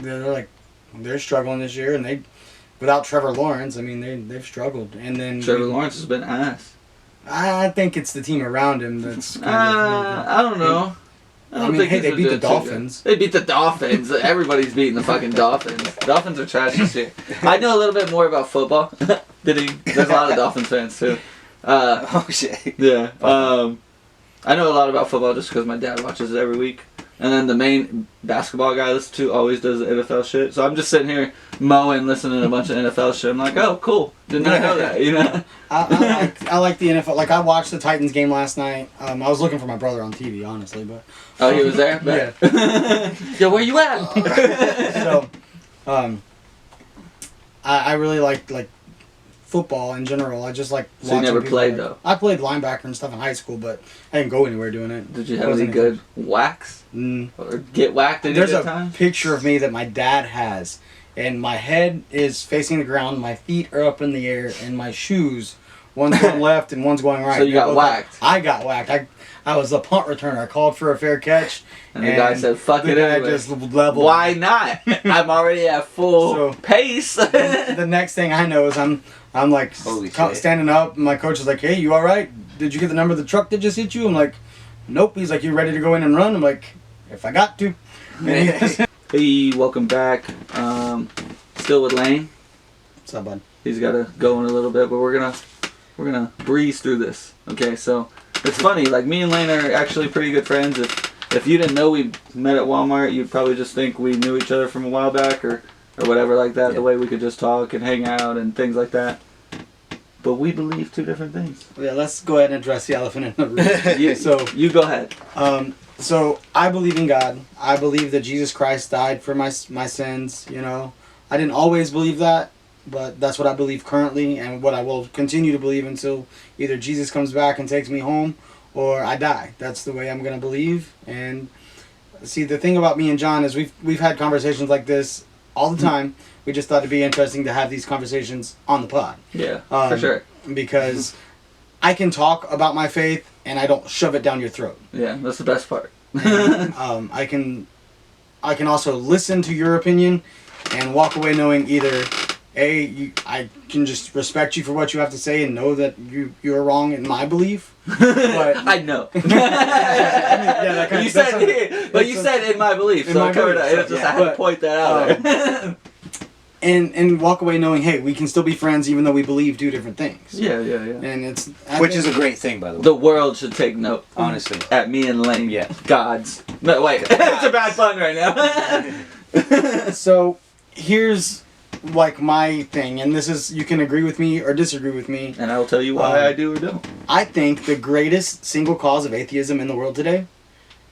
Speaker 3: they're struggling this year, and without Trevor Lawrence, I mean, they've struggled. And then
Speaker 1: Trevor Lawrence has been ass.
Speaker 3: I think it's the team around him that's kind of.
Speaker 1: I don't know. I don't
Speaker 3: mean,
Speaker 1: think
Speaker 3: hey,
Speaker 1: he's
Speaker 3: they
Speaker 1: been
Speaker 3: beat the
Speaker 1: doing too
Speaker 3: Dolphins.
Speaker 1: good. They beat the Dolphins. Everybody's beating the fucking Dolphins. Dolphins are trash this year. I know a little bit more about football. There's a lot of Dolphins fans too.
Speaker 2: Oh shit.
Speaker 1: Yeah. I know a lot about football just because my dad watches it every week. And then the main basketball guy I listen to always does the NFL shit. So I'm just sitting here mowing, listening to a bunch of NFL shit. I'm like, oh, cool. Did not know that, you know?
Speaker 3: I like the NFL. Like I watched the Titans game last night. I was looking for my brother on TV, honestly, but
Speaker 1: Oh, he was there?
Speaker 3: Yeah.
Speaker 1: Yo, where you at?
Speaker 3: so, I really like football in general. I just like.
Speaker 1: So you
Speaker 3: watching
Speaker 1: never
Speaker 3: people
Speaker 1: played,
Speaker 3: like-
Speaker 1: though?
Speaker 3: I played linebacker and stuff in high school, but I didn't go anywhere doing it.
Speaker 1: Did you
Speaker 3: It
Speaker 1: have any
Speaker 3: wasn't
Speaker 1: good whacks?
Speaker 3: Mm.
Speaker 1: Or get whacked any
Speaker 3: There's
Speaker 1: good
Speaker 3: a
Speaker 1: time?
Speaker 3: picture of me that my dad has, and my head is facing the ground, my feet are up in the air, and my shoes, one's going left and one's going right.
Speaker 1: So you
Speaker 3: They're
Speaker 1: got
Speaker 3: both
Speaker 1: whacked.
Speaker 3: I got whacked. I was a punt returner. I called for a fair catch.
Speaker 1: And the guy said, fuck
Speaker 3: the
Speaker 1: it
Speaker 3: guy
Speaker 1: anyway.
Speaker 3: just leveled.
Speaker 1: Why not? I'm already at full
Speaker 3: So-
Speaker 1: pace.
Speaker 3: The next thing I know is I'm like
Speaker 2: Holy shit.
Speaker 3: standing up, and my coach is like, "Hey, you all right? Did you get the number of the truck that just hit you?" I'm like, "Nope." He's like, "You ready to go in and run?" I'm like, "If I got to." And he just-
Speaker 1: Hey, welcome back. Still with Lane.
Speaker 3: What's up, bud?
Speaker 1: He's got to go in a little bit, but we're gonna breeze through this. Okay, so it's funny. Like me and Lane are actually pretty good friends. If you didn't know we met at Walmart, you'd probably just think we knew each other from a while back or whatever like that.
Speaker 2: Yeah.
Speaker 1: The way we could just talk and hang out and things like that. But we believe two different things.
Speaker 3: Yeah, let's go ahead and address the elephant in the room.
Speaker 1: So you go ahead.
Speaker 3: So I believe in God. I believe that Jesus Christ died for my sins. You know, I didn't always believe that, but that's what I believe currently, and what I will continue to believe until either Jesus comes back and takes me home, or I die. That's the way I'm gonna believe. And see, the thing about me and John is we've had conversations like this all the time. We just thought it'd be interesting to have these conversations on the pod.
Speaker 1: Yeah, for sure.
Speaker 3: Because I can talk about my faith and I don't shove it down your throat.
Speaker 1: Yeah, that's the best part.
Speaker 3: And, I can also listen to your opinion and walk away knowing either I can just respect you for what you have to say and know that you're wrong in my belief. But
Speaker 1: I know.
Speaker 3: that kind
Speaker 1: you
Speaker 3: of-
Speaker 1: said,
Speaker 3: that's
Speaker 1: but you said in my belief,
Speaker 3: in
Speaker 1: so
Speaker 3: my
Speaker 1: I covered
Speaker 3: belief,
Speaker 1: it. It's
Speaker 3: so,
Speaker 1: just
Speaker 3: yeah.
Speaker 1: I had to
Speaker 3: But,
Speaker 1: point that out there.
Speaker 3: and walk away knowing, hey, we can still be friends even though we believe two different things.
Speaker 1: yeah.
Speaker 3: And it's
Speaker 2: Which is a great thing, by the way.
Speaker 1: The world should take note.
Speaker 2: Honestly.
Speaker 1: At me and Lane.
Speaker 2: Yeah.
Speaker 1: Gods. No, wait. It's a bad pun right now.
Speaker 3: So here's like my thing, and this is, you can agree with me or disagree with me.
Speaker 1: And I will tell you why I do or don't.
Speaker 3: I think the greatest single cause of atheism in the world today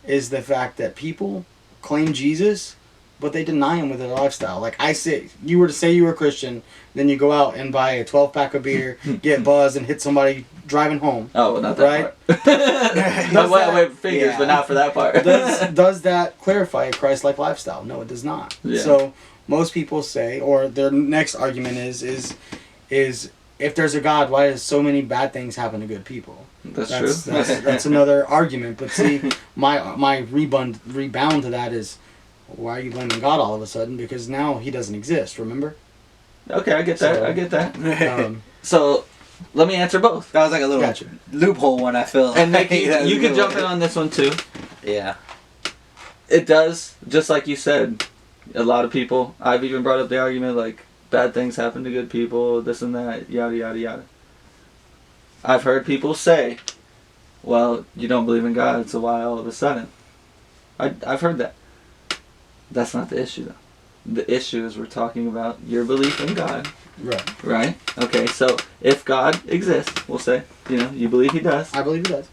Speaker 3: is the fact that people claim Jesus, but they deny him with their lifestyle. Like I say, you were to say you were a Christian, then you go out and buy a 12-pack of beer, get buzzed, and hit somebody driving home.
Speaker 1: Oh, well, not that
Speaker 3: Right?
Speaker 1: part.
Speaker 3: Does
Speaker 1: Well,
Speaker 3: that-
Speaker 1: wait, fingers,
Speaker 2: yeah.
Speaker 1: but not for that part.
Speaker 3: Does that clarify a Christ-like lifestyle? No, it does not.
Speaker 1: Yeah.
Speaker 3: So most people say, or their next argument is if there's a God, why does so many bad things happen to good people?
Speaker 1: That's true.
Speaker 3: That's another argument. But see, my rebound to that is, why are you blaming God all of a sudden? Because now he doesn't exist. Remember?
Speaker 1: Okay, I get that.
Speaker 3: So-
Speaker 1: I get that.
Speaker 3: Um,
Speaker 1: So, let me answer both.
Speaker 2: That was like a little
Speaker 3: Gotcha.
Speaker 2: loophole one, I feel.
Speaker 1: And Nikki,
Speaker 2: That was
Speaker 1: you
Speaker 2: a
Speaker 1: can
Speaker 2: good
Speaker 1: jump
Speaker 2: one.
Speaker 1: in on this one too.
Speaker 2: Yeah.
Speaker 1: It does, just like you said, a lot of people, I've even brought up the argument like, bad things happen to good people, this and that, yada yada yada. I've heard people say, well, you don't believe in God, so why all of a sudden? I've heard that. That's not the issue though. The issue is we're talking about your belief in God,
Speaker 3: right.
Speaker 1: right? Okay, so if God exists, we'll say, you believe he does.
Speaker 3: I believe he does.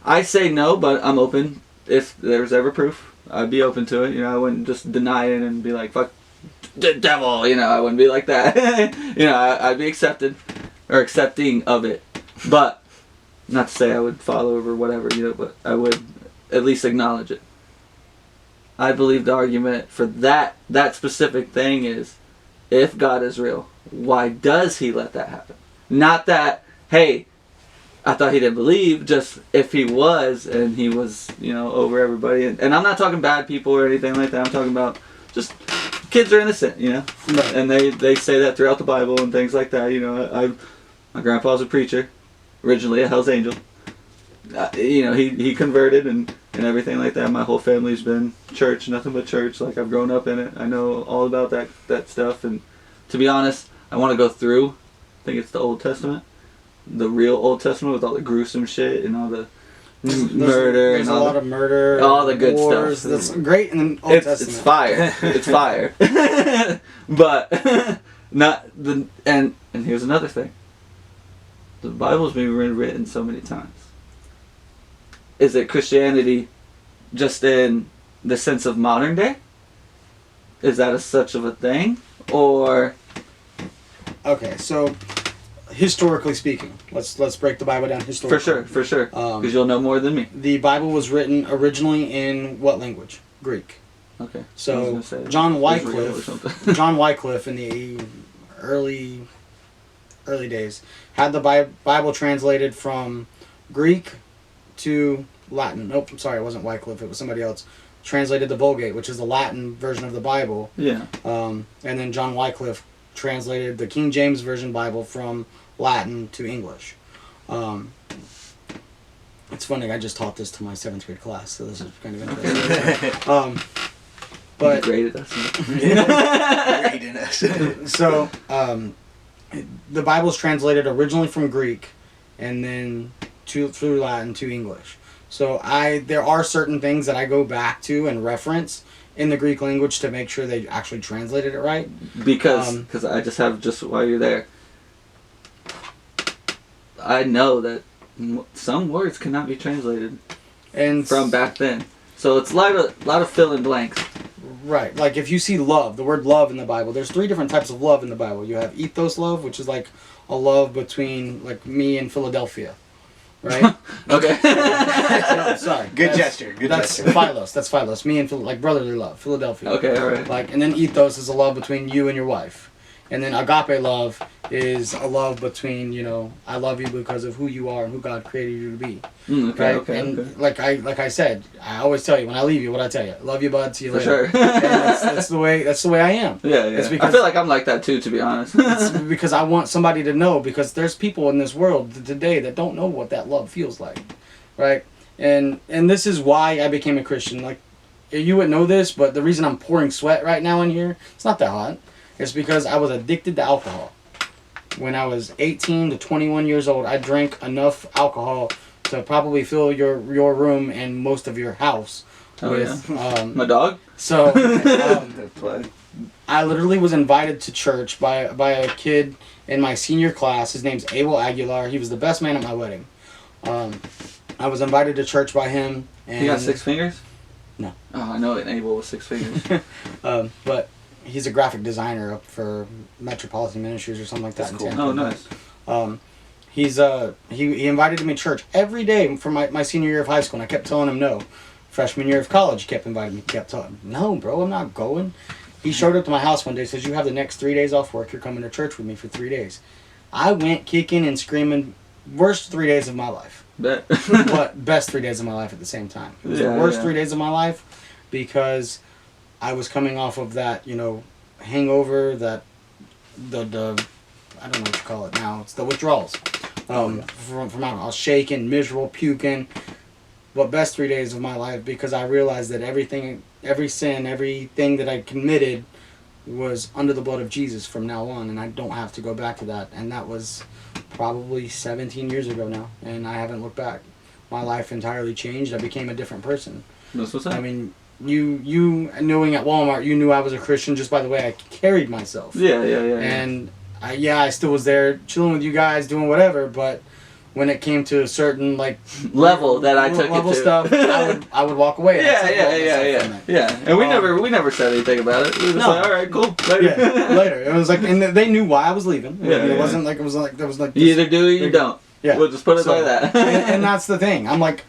Speaker 1: I say no, but I'm open. If there's ever proof, I'd be open to it. I wouldn't just deny it and be like, fuck the devil. I wouldn't be like that. I'd be accepting of it. But not to say I would follow or whatever, but I would at least acknowledge it. I believe the argument for that specific thing is, if God is real, why does he let that happen? Not that, hey, I thought he didn't believe, just if he was, and he was, over everybody. And I'm not talking bad people or anything like that. I'm talking about just kids are innocent,
Speaker 3: Right.
Speaker 1: And they say that throughout the Bible and things like that. My grandpa's a preacher, originally a Hell's Angel. He converted and everything like that. My whole family's been church, nothing but church. Like, I've grown up in it. I know all about that stuff. And to be honest, I want to go through, I think it's the Old Testament, the real Old Testament with all the gruesome shit and all the murder
Speaker 3: There's
Speaker 1: and
Speaker 3: a
Speaker 1: all
Speaker 3: lot of murder,
Speaker 1: all the good
Speaker 3: wars.
Speaker 1: stuff.
Speaker 3: That's great in the Old Testament.
Speaker 1: It's fire. It's fire. But not the and here's another thing. The Bible's been rewritten so many times. Is it Christianity just in the sense of modern day? Is that such of a thing? Or
Speaker 3: Okay, so historically speaking, let's break the Bible down historically.
Speaker 1: for sure. Because
Speaker 3: Um,
Speaker 1: you'll know more than me.
Speaker 3: The Bible was written originally in what language? Greek.
Speaker 1: Okay. I
Speaker 3: So
Speaker 1: was gonna say
Speaker 3: John
Speaker 1: Israel or
Speaker 3: Wycliffe,
Speaker 1: something.
Speaker 3: John Wycliffe in the early days had the Bible translated from Greek to Latin. Nope, I'm sorry, it wasn't Wycliffe. It was somebody else. Translated the Vulgate, which is the Latin version of the Bible.
Speaker 1: Yeah.
Speaker 3: And then John Wycliffe translated the King James Version Bible from Latin to English. It's funny, I just taught this to my 7th grade class, so this is kind of interesting. But
Speaker 1: You graded us.
Speaker 2: Grading us.
Speaker 3: so the Bible's translated originally from Greek and then through Latin to English. So there are certain things that I go back to and reference in the Greek language to make sure they actually translated it right.
Speaker 1: Because I just while you're there, I know that some words cannot be translated
Speaker 3: And
Speaker 1: from back then. So it's a lot of fill in blanks.
Speaker 3: right, like if you see love, the word love in the Bible, there's 3 different types of love in the Bible. You have ethos love, which is like a love between like me and Philadelphia, right?
Speaker 1: Okay.
Speaker 3: No, sorry.
Speaker 2: Good
Speaker 3: That's-
Speaker 2: gesture. Good
Speaker 3: That's
Speaker 2: gesture.
Speaker 3: Philos. That's Philos. Me and like brotherly love, Philadelphia.
Speaker 1: Okay. All right.
Speaker 3: Like, and then ethos is a love between you and your wife, And then agape love is a love between, you know, I love you because of who you are and who God created you to be.
Speaker 1: Okay,
Speaker 3: Right?
Speaker 1: okay,
Speaker 3: And
Speaker 1: okay.
Speaker 3: like I said, I always tell you when I leave you, what I tell you, love you, bud. See you
Speaker 1: For
Speaker 3: later.
Speaker 1: sure.
Speaker 3: And that's the way I am.
Speaker 1: Yeah,
Speaker 3: It's
Speaker 1: yeah. I
Speaker 3: because-
Speaker 1: feel like I'm like that too, to be honest.
Speaker 3: It's because I want somebody to know, because there's people in this world today that don't know what that love feels like, right? And this is why I became a Christian. Like, you wouldn't know this, but the reason I'm pouring sweat right now in here, it's not that hot. It's because I was addicted to alcohol. When I was 18 to 21 years old, I drank enough alcohol to probably fill your room and most of your house
Speaker 1: Oh,
Speaker 3: with.
Speaker 1: My dog?
Speaker 3: So
Speaker 2: The plug.
Speaker 3: I literally was invited to church by a kid in my senior class. His name's Abel Aguilar. He was the best man at my wedding. I was invited to church by him. And,
Speaker 1: He got 6 fingers?
Speaker 3: No.
Speaker 1: Oh, I know an Abel with 6 fingers.
Speaker 3: but he's a graphic designer up for Metropolitan Ministries or something like that.
Speaker 2: That's
Speaker 3: in
Speaker 2: cool.
Speaker 3: Tampa.
Speaker 1: Oh, nice.
Speaker 3: He invited me to church every day for my senior year of high school, and I kept telling him no. Freshman year of college, he kept inviting me. Kept telling him, no, bro, I'm not going. He showed up to my house one day, says, you have the next 3 days off work. You're coming to church with me for 3 days. I went kicking and screaming. Worst 3 days of my life.
Speaker 1: Bet.
Speaker 3: But best 3 days of my life at the same time. It was the
Speaker 1: Yeah,
Speaker 3: worst
Speaker 1: yeah.
Speaker 3: 3 days of my life because I was coming off of that, you know, hangover, that the I don't know what you call it now. It's the withdrawals. From I was shaking, miserable, puking. But best 3 days of my life because I realized that every sin, everything that I committed was under the blood of Jesus from now on, and I don't have to go back to that. And that was probably 17 years ago now, and I haven't looked back. My life entirely changed. I became a different person.
Speaker 1: That's what's up.
Speaker 3: I mean, you knowing at Walmart, you knew I was a Christian just by the way I carried myself.
Speaker 1: Yeah.
Speaker 3: And I still was there chilling with you guys, doing whatever, but when it came to a certain like
Speaker 1: Level that I took it
Speaker 3: level
Speaker 1: to.
Speaker 3: stuff, I would walk away. And I'd separate myself from it.
Speaker 1: Yeah. And we never said anything about it. We were just
Speaker 3: No.
Speaker 1: like, all right, cool, later.
Speaker 3: Yeah, later. It was like, and they knew why I was leaving.
Speaker 1: Yeah,
Speaker 3: it
Speaker 1: yeah.
Speaker 3: wasn't like there was like
Speaker 1: You
Speaker 3: this-
Speaker 1: either do or you don't.
Speaker 3: Yeah.
Speaker 1: We'll just put it
Speaker 3: So-
Speaker 1: like that.
Speaker 3: and that's the thing. I'm like,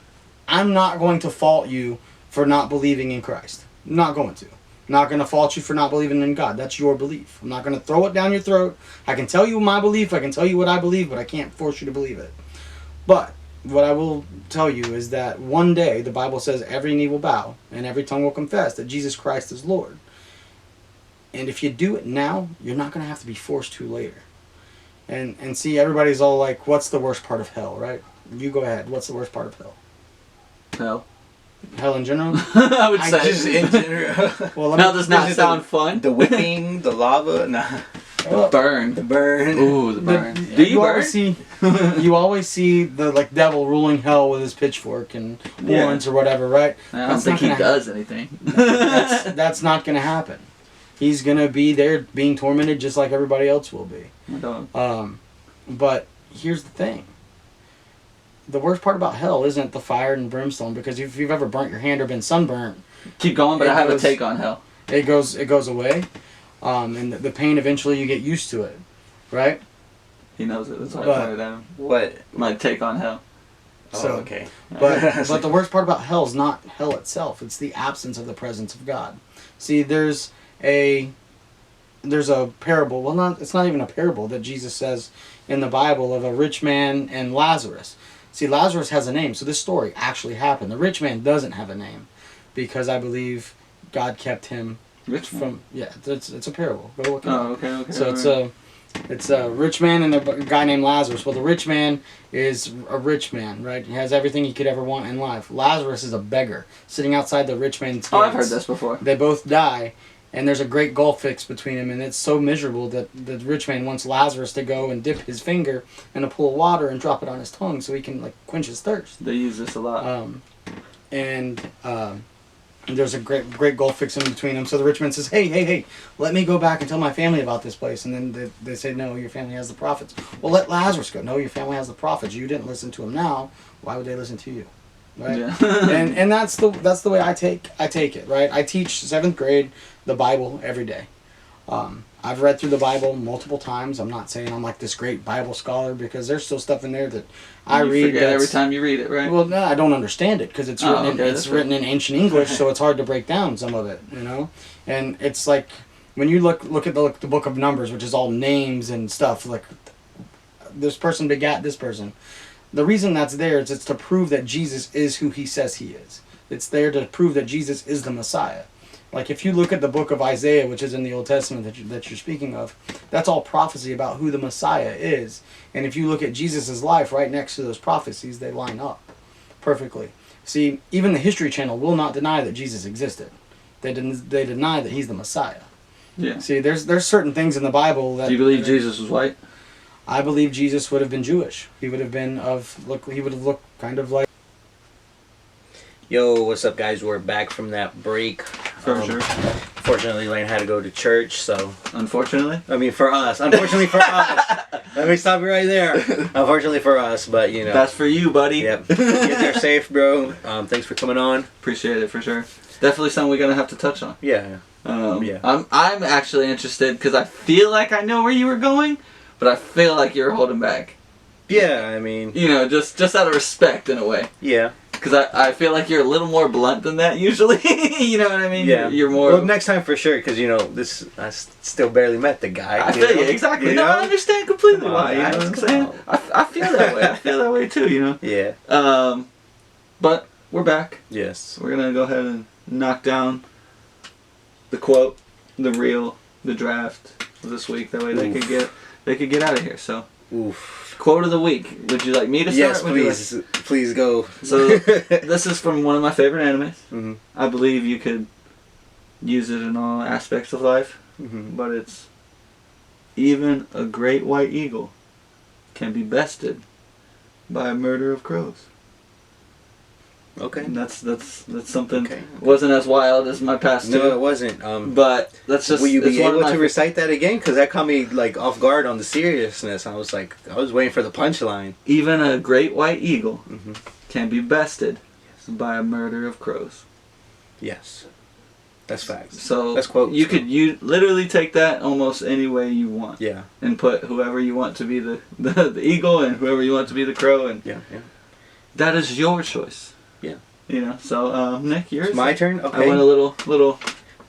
Speaker 3: I'm not going to fault you for not believing in Christ. I'm not going to. I'm not going to fault you for not believing in God. That's your belief. I'm not going to throw it down your throat. I can tell you my belief. I can tell you what I believe, but I can't force you to believe it. But what I will tell you is that one day the Bible says every knee will bow and every tongue will confess that Jesus Christ is Lord. And if you do it now, you're not going to have to be forced to later. And see, everybody's all like, what's the worst part of hell, right? You go ahead. What's the worst part of hell?
Speaker 1: No.
Speaker 3: Hell in general?
Speaker 1: I would
Speaker 3: I
Speaker 1: say.
Speaker 2: Just in general.
Speaker 3: Well, let
Speaker 1: Now
Speaker 3: me,
Speaker 1: does not
Speaker 2: Is it
Speaker 1: sound fun.
Speaker 2: The whipping, the lava, nah.
Speaker 3: well,
Speaker 1: Burn.
Speaker 2: The burn.
Speaker 1: Ooh, the burn.
Speaker 3: the-
Speaker 1: Do you burn?
Speaker 3: always see you always see the like devil ruling hell with his pitchfork and
Speaker 1: Yeah.
Speaker 3: horns or whatever, right?
Speaker 1: I don't
Speaker 3: That's
Speaker 1: think
Speaker 3: not
Speaker 1: he
Speaker 3: gonna
Speaker 1: does anything.
Speaker 3: That's not going to happen. He's going to be there being tormented just like everybody else will be.
Speaker 1: My dog.
Speaker 3: But here's the thing. The worst part about hell isn't the fire and brimstone, because if you've ever burnt your hand or been sunburnt,
Speaker 1: Keep going, but
Speaker 3: It
Speaker 1: I have
Speaker 3: goes-
Speaker 1: a take on hell.
Speaker 3: it goes away, and the pain eventually you get used to it, right?
Speaker 1: He knows it. That's why I
Speaker 3: But-
Speaker 1: pointed at him.
Speaker 2: What?
Speaker 1: My take on hell.
Speaker 3: So-
Speaker 2: Oh, okay.
Speaker 3: But the worst part about hell is not hell itself; it's the absence of the presence of God. See, there's a parable. Well, it's not even a parable that Jesus says in the Bible of a rich man and Lazarus. See, Lazarus has a name, so this story actually happened. The rich man doesn't have a name because I believe God kept him
Speaker 1: Rich man.
Speaker 3: from. Yeah, it's a parable. Go look it up.
Speaker 1: Oh, okay.
Speaker 3: So
Speaker 1: alright.
Speaker 3: it's a rich man and a guy named Lazarus. Well, the rich man is a rich man, right? He has everything he could ever want in life. Lazarus is a beggar sitting outside the rich man's gates.
Speaker 1: Oh, I've heard this before.
Speaker 3: They both die, and there's a great gulf fix between them, and it's so miserable that the rich man wants Lazarus to go and dip his finger in a pool of water and drop it on his tongue so he can like quench his thirst.
Speaker 1: They use this a lot.
Speaker 3: And there's a great gulf fix in between them. So the rich man says, hey, let me go back and tell my family about this place. And then they say, no, your family has the prophets. Well, let Lazarus go. No, your family has the prophets. You didn't listen to him now. Why would they listen to you? Right?
Speaker 1: Yeah.
Speaker 3: and that's the way I take it, right? I teach 7th grade the Bible every day. I've read through the Bible multiple times. I'm not saying I'm like this great Bible scholar, because there's still stuff in there that I
Speaker 1: You
Speaker 3: read
Speaker 1: forget
Speaker 3: that's-
Speaker 1: every time you read it, right?
Speaker 3: well, no, I don't understand it because it's
Speaker 1: Oh,
Speaker 3: written
Speaker 1: okay,
Speaker 3: it's
Speaker 1: that's
Speaker 3: written in ancient English, so it's hard to break down some of it, you know. And it's like when you look at the book of Numbers, which is all names and stuff, like this person begat this person. The reason that's there is it's to prove that Jesus is who he says he is. It's there to prove that Jesus is the Messiah. Like if you look at the book of Isaiah, which is in the Old Testament that you're speaking of, that's all prophecy about who the Messiah is. And if you look at Jesus' life right next to those prophecies, they line up perfectly. See, even the History Channel will not deny that Jesus existed. They deny that he's the Messiah.
Speaker 1: Yeah.
Speaker 3: See, there's certain things in the Bible that...
Speaker 1: Do you believe Jesus was white?
Speaker 3: I believe Jesus would have been Jewish. He would have been he would have looked kind of like...
Speaker 2: Yo, what's up, guys? We're back from that break.
Speaker 1: For sure.
Speaker 2: Fortunately, Lane had to go to church, so...
Speaker 1: Unfortunately?
Speaker 2: I mean, for us. Unfortunately for us. Let me stop you right there. Unfortunately for us, but, you know.
Speaker 1: That's for you, buddy.
Speaker 2: Yep. Get there safe, bro. Thanks for coming on.
Speaker 1: Appreciate it, for sure. Definitely something we're going to have to touch on.
Speaker 2: Yeah.
Speaker 1: Yeah. I'm actually interested because I feel like I know where you were going, but I feel like you're holding back.
Speaker 2: Yeah, I mean...
Speaker 1: You know, just out of respect in a way.
Speaker 2: Yeah.
Speaker 1: Because I feel like you're a little more blunt than that usually. You know what I mean?
Speaker 2: Yeah.
Speaker 1: You're more...
Speaker 2: Well, next time for sure, because, you know, I still barely met the guy.
Speaker 1: I feel you, exactly.
Speaker 2: You
Speaker 1: No,
Speaker 2: know?
Speaker 1: I understand completely
Speaker 2: Come on,
Speaker 1: why. You know
Speaker 2: guys,
Speaker 1: what I'm
Speaker 2: come
Speaker 1: saying?
Speaker 2: on.
Speaker 1: I feel that way. I feel that way too, you know?
Speaker 2: Yeah.
Speaker 1: But we're back.
Speaker 2: Yes.
Speaker 1: We're going to go ahead and knock down the quote, the reel, the draft this week. That way they could get out of here. So,
Speaker 2: Oof.
Speaker 1: quote of the week. Would you like me to start?
Speaker 2: Yes,
Speaker 1: Would you
Speaker 2: please. Please go.
Speaker 1: So, this is from one of my favorite animes.
Speaker 2: Mm-hmm.
Speaker 1: I believe you could use it in all aspects of life.
Speaker 2: Mm-hmm.
Speaker 1: But it's, even a great white eagle can be bested by a murder of crows.
Speaker 2: Okay.
Speaker 1: And that's something.
Speaker 2: Okay.
Speaker 1: Wasn't as wild as my past two.
Speaker 2: No, it wasn't.
Speaker 1: But that's just.
Speaker 2: Will you
Speaker 1: it's
Speaker 2: be
Speaker 1: one of
Speaker 2: able
Speaker 1: my
Speaker 2: to recite that again? Because that caught me like off guard on the seriousness. I was waiting for the punchline.
Speaker 1: Even a great white eagle
Speaker 2: Mm-hmm.
Speaker 1: can be bested by a murder of crows.
Speaker 2: Yes, that's facts.
Speaker 1: So
Speaker 2: That's quotes,
Speaker 1: you
Speaker 2: so.
Speaker 1: could literally take that almost any way you want.
Speaker 2: Yeah.
Speaker 1: And put whoever you want to be the eagle and whoever you want to be the crow, and
Speaker 2: Yeah.
Speaker 1: that is your choice.
Speaker 2: Yeah.
Speaker 1: You know. So Nick, yours.
Speaker 2: It's my turn. Okay.
Speaker 1: I went a little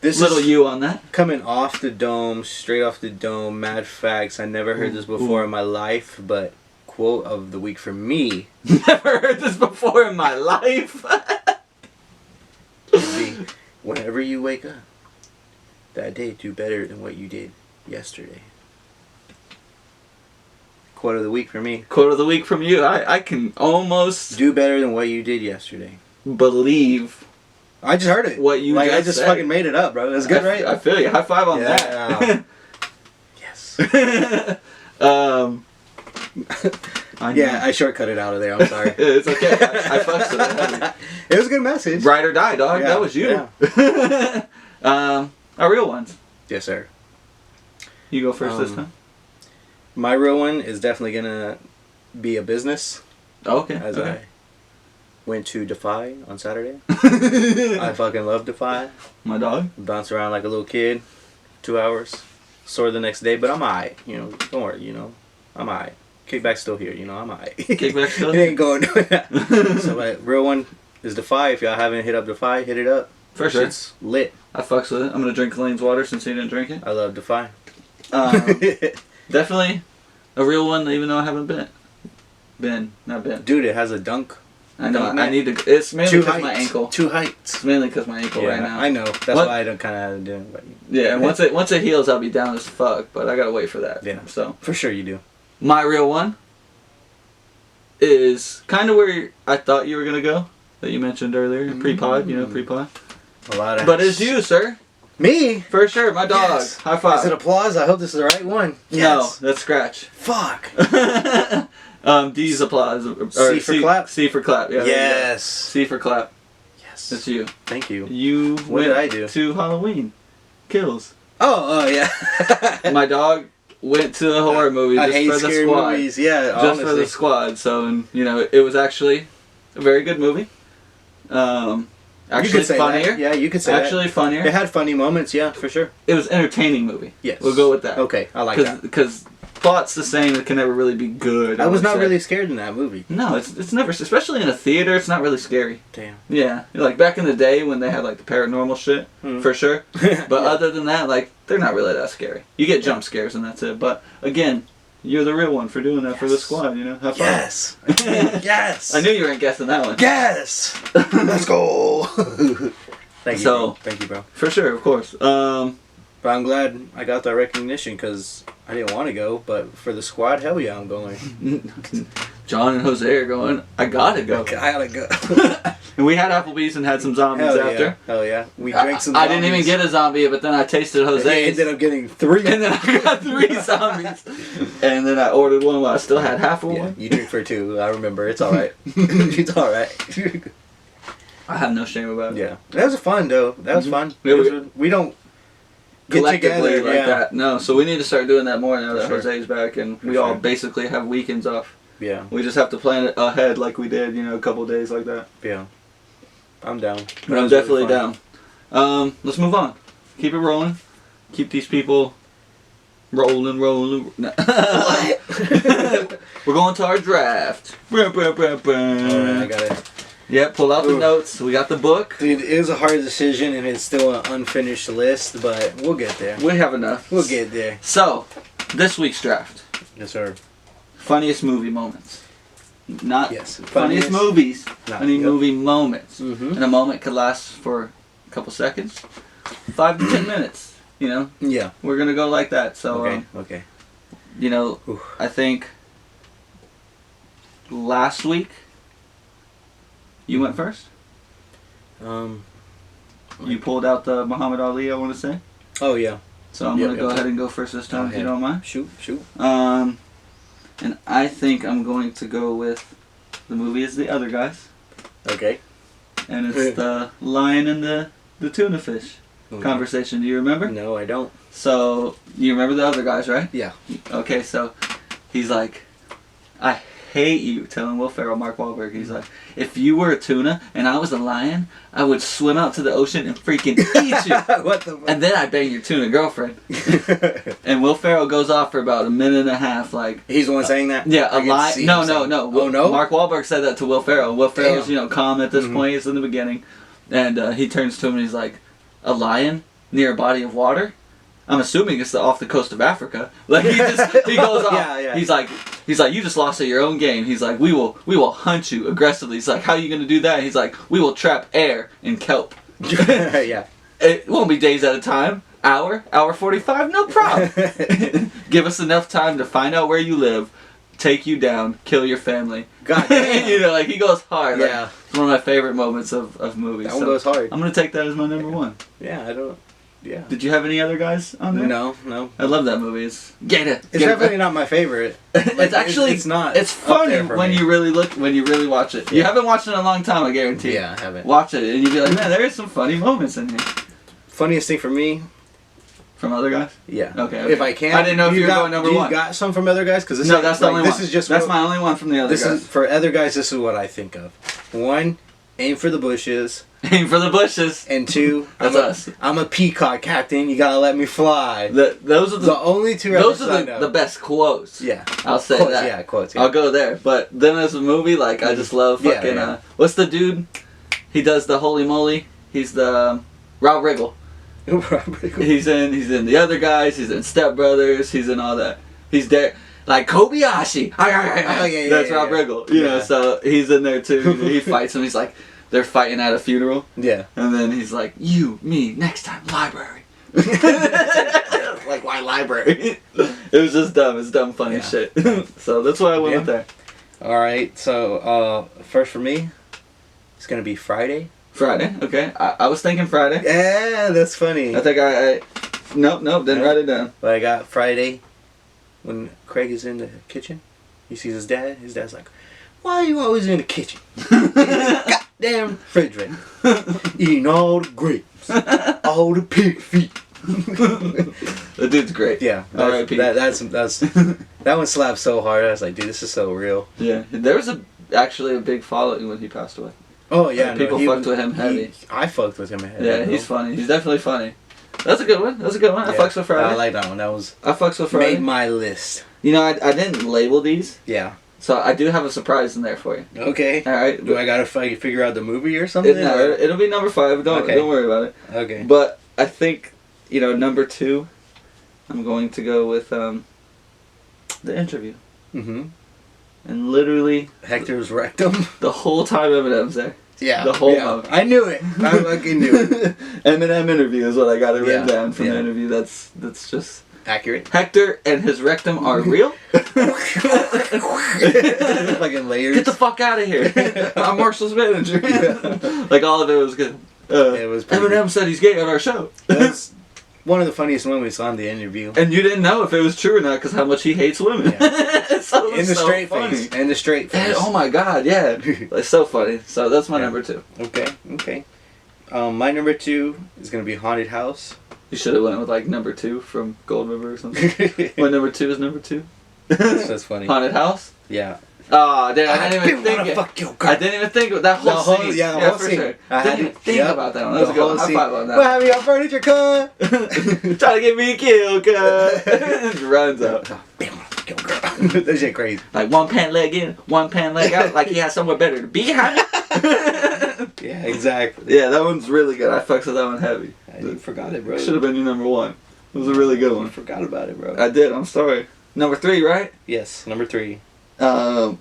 Speaker 2: This
Speaker 1: little
Speaker 2: is
Speaker 1: you on that.
Speaker 2: coming off the dome, straight off the dome. Mad facts. I never heard this before in my life, but quote of the week for me
Speaker 1: Never heard this before in my life.
Speaker 2: would be: whenever you wake up, that day do better than what you did yesterday. Quote of the week for me:
Speaker 1: Quote of the week from you. I can almost
Speaker 2: do better than what you did yesterday.
Speaker 1: believe
Speaker 2: I just heard it.
Speaker 1: what you
Speaker 2: I
Speaker 1: just
Speaker 2: just
Speaker 1: said.
Speaker 2: fucking made it up, bro. That's good, right?
Speaker 1: I feel you. High five on
Speaker 2: Yeah. Yes.
Speaker 1: that. I know.
Speaker 2: Yeah, I shortcut it out of there. I'm sorry.
Speaker 1: It's okay. I fucks with it.
Speaker 2: It was a good message.
Speaker 1: Ride or die, dog.
Speaker 2: Yeah,
Speaker 1: That was you. Our real ones.
Speaker 2: Yes, sir.
Speaker 1: You go first this time.
Speaker 2: My real one is definitely gonna be a business.
Speaker 1: Okay.
Speaker 2: As
Speaker 1: okay.
Speaker 2: I went to Defy on Saturday. I fucking love Defy.
Speaker 1: My dog.
Speaker 2: Bounced around like a little kid. 2 hours. Sore the next day, but I'm alright. You know, don't worry. You know, I'm alright. Kickback's still here. You know, I'm alright.
Speaker 1: Kickback's still
Speaker 2: It ain't going nowhere. So my real one is Defy. If y'all haven't hit up Defy, hit it up.
Speaker 1: For sure.
Speaker 2: It's lit.
Speaker 1: I fucks with it. I'm gonna drink Lane's water since he didn't drink it.
Speaker 2: I love Defy.
Speaker 1: Definitely a real one, even though I haven't been. Not been.
Speaker 2: Dude, it has a dunk.
Speaker 1: I know.
Speaker 2: Dunk
Speaker 1: I
Speaker 2: net.
Speaker 1: need to. It's mainly
Speaker 2: Two
Speaker 1: because
Speaker 2: heights.
Speaker 1: my ankle.
Speaker 2: Two heights.
Speaker 1: It's mainly because my ankle
Speaker 2: Yeah,
Speaker 1: right now.
Speaker 2: I know. That's
Speaker 1: What?
Speaker 2: why I don't kind of have to do it. But
Speaker 1: Yeah, and once it heals, I'll be down as fuck. But I gotta wait for that.
Speaker 2: Yeah.
Speaker 1: So
Speaker 2: for sure you do.
Speaker 1: my real one is kind of where I thought you were gonna go. That you mentioned earlier, pre-pod. You know, pre-pod.
Speaker 2: A lot of.
Speaker 1: But it's you, sir.
Speaker 2: Me.
Speaker 1: For sure, my dog.
Speaker 2: Yes.
Speaker 1: High five.
Speaker 2: Is it applause? I hope this is the right one. Yes.
Speaker 1: No, that's scratch.
Speaker 2: Fuck.
Speaker 1: D's applause. Or
Speaker 2: C for clap?
Speaker 1: C for clap. Yeah. there you go.
Speaker 2: Yes.
Speaker 1: C for clap.
Speaker 2: Yes.
Speaker 1: That's you.
Speaker 2: Thank you.
Speaker 1: You
Speaker 2: What
Speaker 1: went
Speaker 2: did I do?
Speaker 1: to Halloween Kills.
Speaker 2: Oh yeah.
Speaker 1: My dog went to the horror movie
Speaker 2: I
Speaker 1: just
Speaker 2: hate
Speaker 1: for the
Speaker 2: scary
Speaker 1: squad.
Speaker 2: movies. Yeah,
Speaker 1: Just
Speaker 2: honestly.
Speaker 1: for the squad. So, and you know, it was actually a very good movie.
Speaker 2: You
Speaker 1: Actually
Speaker 2: could say
Speaker 1: funnier.
Speaker 2: that. Yeah, you could say
Speaker 1: Actually
Speaker 2: that.
Speaker 1: funnier.
Speaker 2: It had funny moments, yeah, for sure.
Speaker 1: It was entertaining movie.
Speaker 2: Yes.
Speaker 1: We'll go with that.
Speaker 2: Okay, I like that.
Speaker 1: Because plot's the same. It can never really be good.
Speaker 2: I was
Speaker 1: would
Speaker 2: not
Speaker 1: say.
Speaker 2: really scared in that movie.
Speaker 1: No, it's never, especially in a theater. It's not really scary.
Speaker 2: Damn.
Speaker 1: Yeah, like back in the day when they had like the paranormal shit, for sure. But
Speaker 2: Yeah.
Speaker 1: other than that, like they're not really that scary. You get jump scares and that's it. But again, you're the real one for doing that for the
Speaker 2: Yes.
Speaker 1: squad. You know, have fun.
Speaker 2: Yes. Yes.
Speaker 1: I knew you weren't guessing that one.
Speaker 2: Yes. Let's go. Thank you.
Speaker 1: So-
Speaker 2: Bro. Thank you, bro.
Speaker 1: For sure, of course.
Speaker 2: But I'm glad I got that recognition because I didn't want to go, but for the squad, hell yeah, I'm going.
Speaker 1: John and Jose are going. I gotta go.
Speaker 2: I gotta go.
Speaker 1: And we had Applebee's and had some zombies
Speaker 2: Hell
Speaker 1: after.
Speaker 2: yeah. Hell yeah. We drank some
Speaker 1: I didn't even
Speaker 2: zombies.
Speaker 1: get a zombie, but then I tasted
Speaker 2: I
Speaker 1: Jose's.
Speaker 2: ended up getting 3.
Speaker 1: And then I got 3 zombies. And then I ordered one while I still had half of
Speaker 2: Yeah,
Speaker 1: one.
Speaker 2: you drink for 2. I remember. It's alright. It's alright.
Speaker 1: I have no shame about it.
Speaker 2: Yeah. That was fun, though. That was fun.
Speaker 1: Yeah,
Speaker 2: We don't get
Speaker 1: Collectively
Speaker 2: together.
Speaker 1: like
Speaker 2: Yeah.
Speaker 1: that. No, so we need to start doing that more now that
Speaker 2: For sure.
Speaker 1: Jose's back and
Speaker 2: For
Speaker 1: we all
Speaker 2: sure.
Speaker 1: basically have weekends off.
Speaker 2: Yeah.
Speaker 1: We just have to plan it ahead like we did, a couple days like that.
Speaker 2: Yeah. I'm down.
Speaker 1: But
Speaker 2: That
Speaker 1: I'm
Speaker 2: was
Speaker 1: definitely
Speaker 2: really fun.
Speaker 1: down. Let's move on. Keep it rolling. Keep these people rolling. No. We're going to our draft.
Speaker 2: Alright, I got it.
Speaker 1: Yeah, pull out the
Speaker 2: Ooh.
Speaker 1: notes. We got the book.
Speaker 2: Dude, it was a hard decision and it's still an unfinished list, but we'll get there.
Speaker 1: We have enough.
Speaker 2: We'll get there.
Speaker 1: So, this week's draft.
Speaker 2: Yes, sir.
Speaker 1: Funniest movie moments. Not
Speaker 2: Yes.
Speaker 1: funniest movies.
Speaker 2: Not-
Speaker 1: Funny
Speaker 2: yep.
Speaker 1: movie moments.
Speaker 2: Mm-hmm.
Speaker 1: And a moment could last for a couple seconds. 5 to 10 minutes.
Speaker 2: Yeah.
Speaker 1: We're going to go like that. So,
Speaker 2: Okay. Okay. Oof.
Speaker 1: I think last week you went first. You pulled out the Muhammad Ali, I want to say.
Speaker 2: Oh yeah.
Speaker 1: So I'm
Speaker 2: Yep,
Speaker 1: going to go
Speaker 2: yep.
Speaker 1: ahead and go first this time, if you
Speaker 2: Okay.
Speaker 1: don't mind.
Speaker 2: Shoot.
Speaker 1: And I think I'm going to go with the movie is The Other Guys.
Speaker 2: Okay.
Speaker 1: And it's the lion and the tuna fish conversation. Do you remember?
Speaker 2: No, I don't.
Speaker 1: So, you remember The Other Guys, right?
Speaker 2: Yeah.
Speaker 1: Okay, so he's like, I hate you, telling Will Ferrell, Mark Wahlberg. He's like, if you were a tuna and I was a lion, I would swim out to the ocean and freaking eat you.
Speaker 2: What the fuck?
Speaker 1: And then I'd bang your tuna girlfriend. And Will Ferrell goes off for about a minute and a half, like,
Speaker 2: He's the one saying that?
Speaker 1: yeah,
Speaker 2: I
Speaker 1: a
Speaker 2: can
Speaker 1: lion.
Speaker 2: see
Speaker 1: No,
Speaker 2: him
Speaker 1: no,
Speaker 2: saying-
Speaker 1: no.
Speaker 2: Oh no.
Speaker 1: Mark Wahlberg said that to Will Ferrell. Will Ferrell's,
Speaker 2: Damn.
Speaker 1: calm at this
Speaker 2: Mhm.
Speaker 1: point. He's in the beginning. And he turns to him and he's like, a lion near a body of water? I'm assuming it's off the coast of Africa. Like he goes off.
Speaker 2: Yeah, yeah.
Speaker 1: He's like, you just lost at your own game. He's like, we will hunt you aggressively. He's like, how are you gonna do that? He's like, we will trap air in kelp.
Speaker 2: Yeah.
Speaker 1: It won't be days at a time. Hour 45, no problem. Give us enough time to find out where you live, take you down, kill your family.
Speaker 2: God damn.
Speaker 1: Like he goes hard. Like,
Speaker 2: Yeah.
Speaker 1: it's one of my favorite moments of movies.
Speaker 2: That one goes hard.
Speaker 1: I'm gonna take that as my number one.
Speaker 2: Yeah, I don't. Yeah.
Speaker 1: Did you have any other guys on there?
Speaker 2: No.
Speaker 1: I love that movie. It's Gator.
Speaker 2: It's definitely not my favorite.
Speaker 1: It's actually
Speaker 2: it's not.
Speaker 1: It's
Speaker 2: up
Speaker 1: funny
Speaker 2: there for
Speaker 1: when
Speaker 2: me.
Speaker 1: you really watch it. You
Speaker 2: Yeah.
Speaker 1: haven't watched it in a long time, I guarantee.
Speaker 2: Yeah, I haven't.
Speaker 1: Watch it and you'd be like, man, there is some funny moments in here.
Speaker 2: Funniest thing for me.
Speaker 1: From other guys?
Speaker 2: Yeah.
Speaker 1: Okay.
Speaker 2: If I can.
Speaker 1: I didn't know if you were
Speaker 2: got,
Speaker 1: going number
Speaker 2: do
Speaker 1: one.
Speaker 2: You got some from other guys? Because
Speaker 1: No, that's the only one.
Speaker 2: This is just
Speaker 1: that's
Speaker 2: what,
Speaker 1: my only one from the other
Speaker 2: This
Speaker 1: guys.
Speaker 2: is for other guys. This is what I think of. 1, aim for the bushes,
Speaker 1: Aim for the bushes.
Speaker 2: and 2,
Speaker 1: That's us.
Speaker 2: I'm a peacock captain. You gotta let me fly.
Speaker 1: Those are
Speaker 2: The only 2
Speaker 1: those
Speaker 2: references
Speaker 1: are
Speaker 2: I
Speaker 1: the,
Speaker 2: know.
Speaker 1: the best quotes.
Speaker 2: Yeah.
Speaker 1: I'll say
Speaker 2: Quotes,
Speaker 1: that.
Speaker 2: yeah, quotes.
Speaker 1: I'll go there. But then as a movie, like I just love
Speaker 2: Yeah,
Speaker 1: fucking.
Speaker 2: yeah.
Speaker 1: What's the dude? He does the Holy Moly. He's the Rob Riggle. He's in The Other Guys. He's in Step Brothers. He's in all that. He's there. Like Kobayashi.
Speaker 2: yeah,
Speaker 1: That's
Speaker 2: yeah,
Speaker 1: Rob
Speaker 2: yeah.
Speaker 1: Riggle. You know,
Speaker 2: Yeah.
Speaker 1: so he's in there too. He fights him. He's like, they're fighting at a funeral.
Speaker 2: Yeah.
Speaker 1: And then he's like, you, me, next time, library. Like, why library? It was just dumb. It's dumb, funny
Speaker 2: Yeah.
Speaker 1: shit. So that's why I went with there.
Speaker 2: All right. So first for me, it's gonna be Friday.
Speaker 1: Friday, okay. I was thinking Friday.
Speaker 2: Yeah, that's funny.
Speaker 1: I think nope, didn't
Speaker 2: No.
Speaker 1: write it down.
Speaker 2: But I got Friday when Craig is in the kitchen. He sees his dad. His dad's like, "Why are you always in the kitchen? Goddamn refrigerator, eating all the grapes, all the pig feet."
Speaker 1: The dude's great.
Speaker 2: Yeah,
Speaker 1: R.I.P.
Speaker 2: that's that one slapped so hard. I was like, dude, this is so real.
Speaker 1: Yeah, there was actually a big following when he passed away.
Speaker 2: Oh yeah,
Speaker 1: Like, people fucked with him heavy.
Speaker 2: I fucked with him heavy.
Speaker 1: Yeah, he's funny. He's definitely funny. That's a good one. That's a good one. I fucks with Friday.
Speaker 2: I like that one. That was
Speaker 1: I fucks with Friday.
Speaker 2: made my list.
Speaker 1: You know, I didn't label these,
Speaker 2: Yeah.
Speaker 1: so I do have a surprise in there for you.
Speaker 2: Okay.
Speaker 1: All right.
Speaker 2: Do I gotta figure out the movie or something?
Speaker 1: No, it'll be number 5. Don't worry about it.
Speaker 2: Okay.
Speaker 1: But I think, you know, number 2, I'm going to go with The Interview.
Speaker 2: Mm-hmm.
Speaker 1: And literally
Speaker 2: Hector's rectum.
Speaker 1: the whole time Eminem's there.
Speaker 2: Yeah.
Speaker 1: The whole
Speaker 2: yeah.
Speaker 1: movie.
Speaker 2: I knew it. I fucking knew it.
Speaker 1: Eminem interview is what I got it written
Speaker 2: Yeah,
Speaker 1: down from the
Speaker 2: yeah.
Speaker 1: interview. That's just
Speaker 2: Accurate.
Speaker 1: Hector and his rectum are real.
Speaker 2: Fucking layers.
Speaker 1: Get the fuck out of here! I'm Marshall's manager. Like all of it was good.
Speaker 2: It was pretty
Speaker 1: Eminem said he's gay on our show.
Speaker 2: That's one of the funniest moments on the interview.
Speaker 1: And you didn't know if it was true or not because how much he hates women. So it was
Speaker 2: In the
Speaker 1: so
Speaker 2: straight
Speaker 1: funny.
Speaker 2: face. In the straight face.
Speaker 1: And, oh my god, yeah. It's so funny. So that's my
Speaker 2: Yeah.
Speaker 1: number 2.
Speaker 2: Okay. My number 2 is gonna be Haunted House.
Speaker 1: You should have went with like number 2 from Gold River or something. My number 2 is number 2.
Speaker 2: That's funny.
Speaker 1: Haunted House?
Speaker 2: Yeah.
Speaker 1: Oh, dude, I didn't even think it.
Speaker 2: Fuck your
Speaker 1: I didn't even think of that whole scene.
Speaker 2: the whole
Speaker 1: for
Speaker 2: scene.
Speaker 1: sure.
Speaker 2: I had
Speaker 1: Didn't
Speaker 2: to-
Speaker 1: even think
Speaker 2: yep.
Speaker 1: about that one. That was a good one. High five on
Speaker 2: Well,
Speaker 1: that.
Speaker 2: have your furniture cut.
Speaker 1: Trying to get me killed, cuz. Runs out.
Speaker 2: That shit crazy.
Speaker 1: Like one pant leg in, one pant leg out, like he has somewhere better to be, huh?
Speaker 2: Yeah, exactly.
Speaker 1: Yeah, that one's really good. I fucks with that one heavy.
Speaker 2: You forgot it, bro.
Speaker 1: Should have been your number 1. It was a really good
Speaker 2: You
Speaker 1: one.
Speaker 2: forgot about it, bro.
Speaker 1: I did, I'm sorry. Number 3, right?
Speaker 2: Yes, number 3.
Speaker 1: Yeah,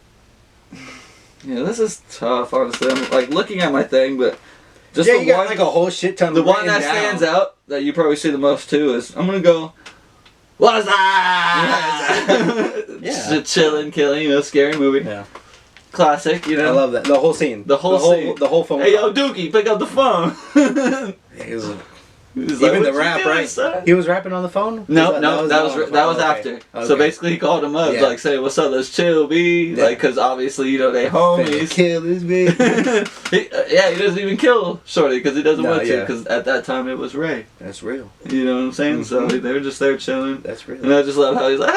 Speaker 1: this is tough, honestly. I'm like looking at my thing, but just
Speaker 2: Yeah,
Speaker 1: the
Speaker 2: you got
Speaker 1: one,
Speaker 2: like a whole shit ton.
Speaker 1: the one
Speaker 2: written
Speaker 1: that
Speaker 2: down.
Speaker 1: stands out that you probably see the most too is I'm gonna go. What's that?
Speaker 2: Yeah.
Speaker 1: Just chilling, killing, you know, scary movie,
Speaker 2: Yeah,
Speaker 1: classic, you know.
Speaker 2: I love that. The whole scene.
Speaker 1: The whole scene.
Speaker 2: The whole phone.
Speaker 1: Hey,
Speaker 2: call.
Speaker 1: yo, Dookie, pick up the phone.
Speaker 2: He was-
Speaker 1: He's like,
Speaker 2: even
Speaker 1: "What
Speaker 2: the
Speaker 1: you
Speaker 2: rap,
Speaker 1: doing,
Speaker 2: right?
Speaker 1: son?"
Speaker 2: He was rapping on the phone.
Speaker 1: No, that was
Speaker 2: on the phone?
Speaker 1: after.
Speaker 2: Okay.
Speaker 1: So basically, he called him up,
Speaker 2: Yeah.
Speaker 1: like, say, "What's up? Let's chill, B."
Speaker 2: Yeah.
Speaker 1: Like, cause obviously, you know, they
Speaker 2: Finna
Speaker 1: homies.
Speaker 2: kill this bitch.
Speaker 1: he doesn't even kill Shorty because he doesn't
Speaker 2: No,
Speaker 1: want to.
Speaker 2: yeah.
Speaker 1: Because at that time it was Ray.
Speaker 2: That's real.
Speaker 1: You know what I'm saying? So
Speaker 2: Mhm.
Speaker 1: they were just there chilling,
Speaker 2: That's real.
Speaker 1: and I just love how he's like,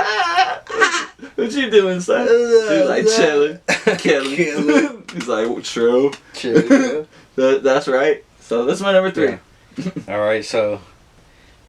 Speaker 1: "What you doing, son?" He's like chilling, killing.
Speaker 2: Killing.
Speaker 1: He's like, "True,
Speaker 2: Chill.
Speaker 1: that's right." So that's my number 3.
Speaker 2: Yeah. All right, so